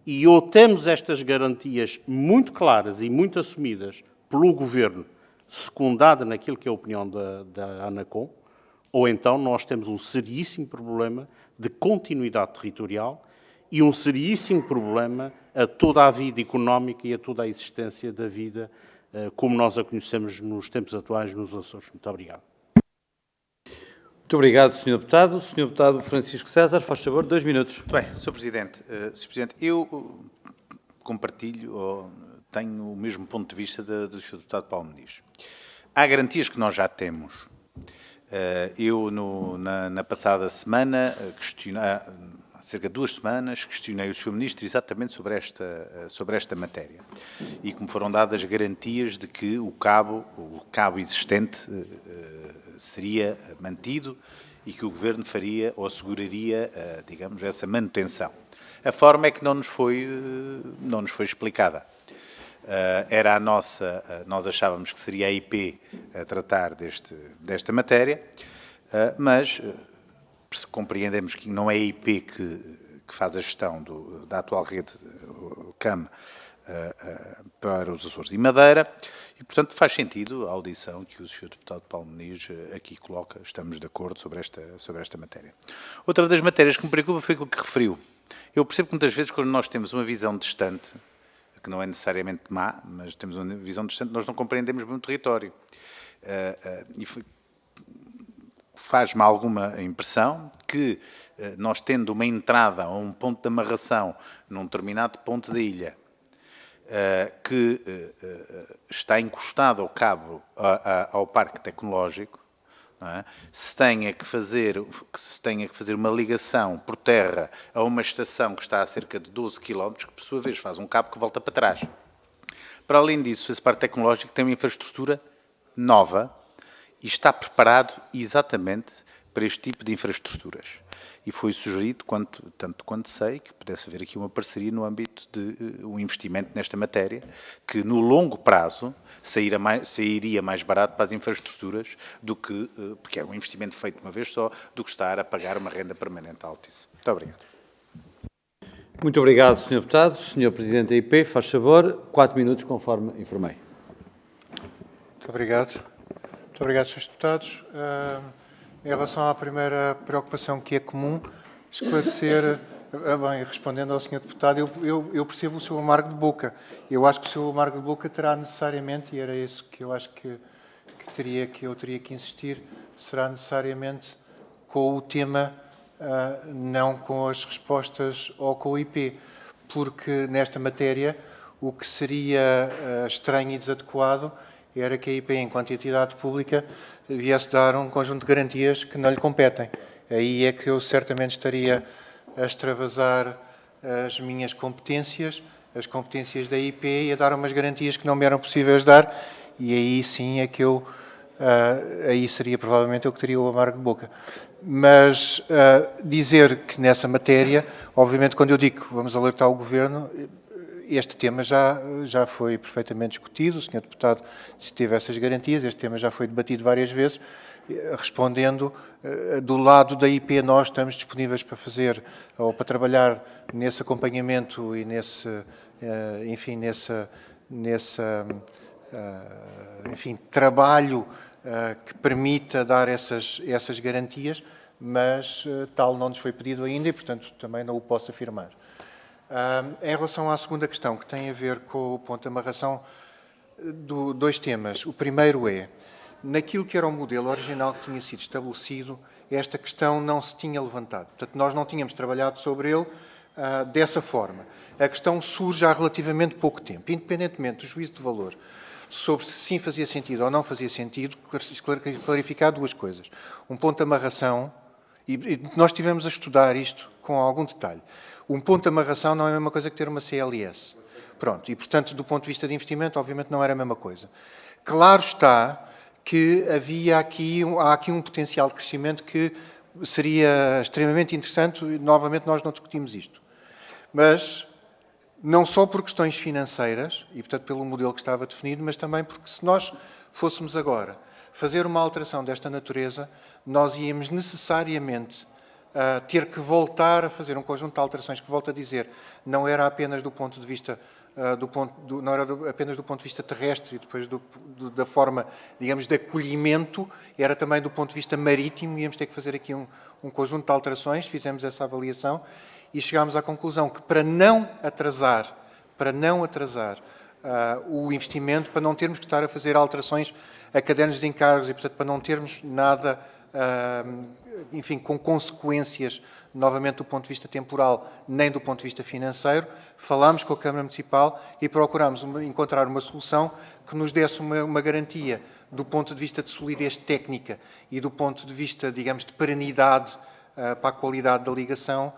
e ou temos estas garantias muito claras e muito assumidas pelo Governo, secundada naquilo que é a opinião da ANACOM, ou então nós temos um seríssimo problema de continuidade territorial e um seríssimo problema a toda a vida económica e a toda a existência da vida como nós a conhecemos nos tempos atuais nos Açores. Muito obrigado. Muito obrigado, Sr. Deputado. Sr. Deputado Francisco César, faz favor, 2 minutos. Muito bem, Sr. Presidente. Sr. Presidente, eu compartilho, ou tenho o mesmo ponto de vista do Sr. Deputado Paulo Ministro. Há garantias que nós já temos. Eu, na passada semana, há cerca de 2 semanas, questionei o Sr. Ministro exatamente sobre esta matéria e que me foram dadas garantias de que o cabo existente seria mantido e que o Governo faria ou asseguraria, digamos, essa manutenção. A forma é que não nos foi explicada. Nós achávamos que seria a IP a tratar desta matéria, mas compreendemos que não é a IP que faz a gestão da atual rede CAM para os Açores e Madeira e, portanto, faz sentido a audição que o Sr. Deputado Paulo Muniz aqui coloca. Estamos de acordo sobre esta matéria. Outra das matérias que me preocupa foi aquilo que referiu. Eu percebo que muitas vezes, quando nós temos uma visão distante, que não é necessariamente má, mas temos uma visão distante, nós não compreendemos bem o território. E faz-me alguma impressão que nós, tendo uma entrada ou um ponto de amarração num determinado ponto da ilha, que está encostado ao cabo, ao parque tecnológico, não é? Se tenha que fazer uma ligação por terra a uma estação que está a cerca de 12 km, que por sua vez faz um cabo que volta para trás. Para além disso, esse parque tecnológico tem uma infraestrutura nova e está preparado exatamente para este tipo de infraestruturas. E foi sugerido, tanto quanto sei, que pudesse haver aqui uma parceria no âmbito de um investimento nesta matéria, que no longo prazo sairia mais barato para as infraestruturas do que, porque é um investimento feito uma vez só, do que estar a pagar uma renda permanente altíssima. Muito obrigado. Muito obrigado, Sr. Deputado. Sr. Presidente da IP, faz favor, 4 minutos, conforme informei. Muito obrigado. Muito obrigado, Srs. Deputados. Em relação à primeira preocupação que é comum, esclarecer, bem, respondendo ao Sr. Deputado, eu percebo o seu amargo de boca. Eu acho que o seu amargo de boca terá necessariamente, e era isso que eu acho que eu teria que insistir, será necessariamente com o tema, não com as respostas ou com o IP, porque nesta matéria o que seria estranho e desadequado era que a IP, enquanto entidade pública, viesse dar um conjunto de garantias que não lhe competem. Aí é que eu certamente estaria a extravasar as minhas competências, as competências da IP, e a dar umas garantias que não me eram possíveis dar, e aí sim é que eu, aí seria provavelmente eu que teria o amargo de boca. Mas dizer que nessa matéria, obviamente quando eu digo que vamos alertar o Governo, este tema já foi perfeitamente discutido, o Sr. Deputado teve essas garantias, este tema já foi debatido várias vezes, respondendo, do lado da IP nós estamos disponíveis para fazer, ou para trabalhar nesse acompanhamento e nesse trabalho que permita dar essas garantias, mas tal não nos foi pedido ainda e, portanto, também não o posso afirmar. Em relação à segunda questão, que tem a ver com o ponto de amarração, dois temas. O primeiro é, naquilo que era o modelo original que tinha sido estabelecido, esta questão não se tinha levantado. Portanto, nós não tínhamos trabalhado sobre ele dessa forma. A questão surge há relativamente pouco tempo. Independentemente do juízo de valor sobre se sim fazia sentido ou não fazia sentido, clarificar duas coisas. Um ponto de amarração, e nós estivemos a estudar isto com algum detalhe. Um ponto de amarração não é a mesma coisa que ter uma CLS. Pronto, e portanto, do ponto de vista de investimento, obviamente não era a mesma coisa. Claro está que há aqui um potencial de crescimento que seria extremamente interessante, e novamente nós não discutimos isto. Mas não só por questões financeiras, e portanto pelo modelo que estava definido, mas também porque se nós fôssemos agora fazer uma alteração desta natureza, nós íamos necessariamente ter que voltar a fazer um conjunto de alterações que, volto a dizer, não era apenas do ponto de vista não era apenas do ponto de vista terrestre e depois da forma, digamos, de acolhimento, era também do ponto de vista marítimo, íamos ter que fazer aqui um conjunto de alterações, fizemos essa avaliação e chegámos à conclusão que para não atrasar o investimento, para não termos que estar a fazer alterações a cadernos de encargos e, portanto, para não termos nada, enfim, com consequências, novamente do ponto de vista temporal, nem do ponto de vista financeiro, falámos com a Câmara Municipal e procurámos encontrar uma solução que nos desse uma garantia do ponto de vista de solidez técnica e do ponto de vista, digamos, de perenidade para a qualidade da ligação,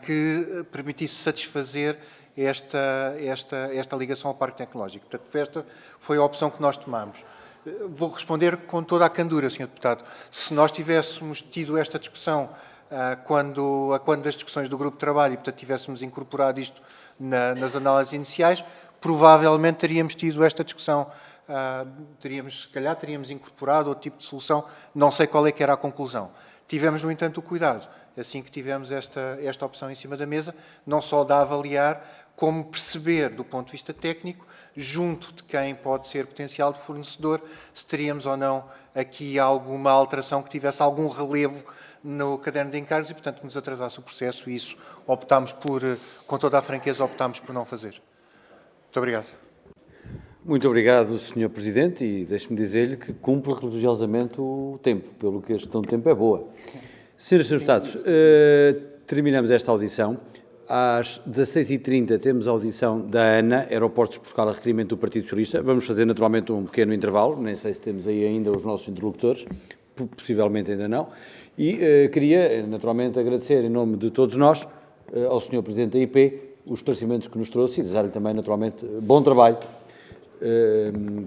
que permitisse satisfazer esta ligação ao parque tecnológico. Portanto, esta foi a opção que nós tomámos. Vou responder com toda a candura, Sr. Deputado. Se nós tivéssemos tido esta discussão quando das discussões do grupo de trabalho e, portanto, tivéssemos incorporado isto nas análises iniciais, provavelmente teríamos tido esta discussão. Se calhar teríamos incorporado outro tipo de solução, não sei qual é que era a conclusão. Tivemos, no entanto, o cuidado, assim que tivemos esta opção em cima da mesa, não só de avaliar, como perceber, do ponto de vista técnico, junto de quem pode ser potencial de fornecedor, se teríamos ou não aqui alguma alteração que tivesse algum relevo no caderno de encargos e, portanto, que nos atrasasse o processo, e isso optámos por, com toda a franqueza, optámos por não fazer. Muito obrigado. Muito obrigado, Sr. Presidente, e deixe-me dizer-lhe que cumpre religiosamente o tempo, pelo que a gestão de tempo é boa. Senhoras e Srs. Deputados, terminamos esta audição. Às 16h30 temos a audição da ANA, Aeroportos de Portugal, a requerimento do Partido Socialista. Vamos fazer naturalmente um pequeno intervalo, nem sei se temos aí ainda os nossos interlocutores, possivelmente ainda não. E queria, naturalmente, agradecer em nome de todos nós ao Sr. Presidente da IP os esclarecimentos que nos trouxe e desejar-lhe também, naturalmente, bom trabalho,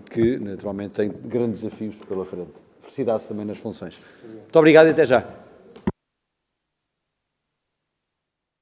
que, naturalmente, tem grandes desafios pela frente. Felicidades também nas funções. Muito obrigado e até já.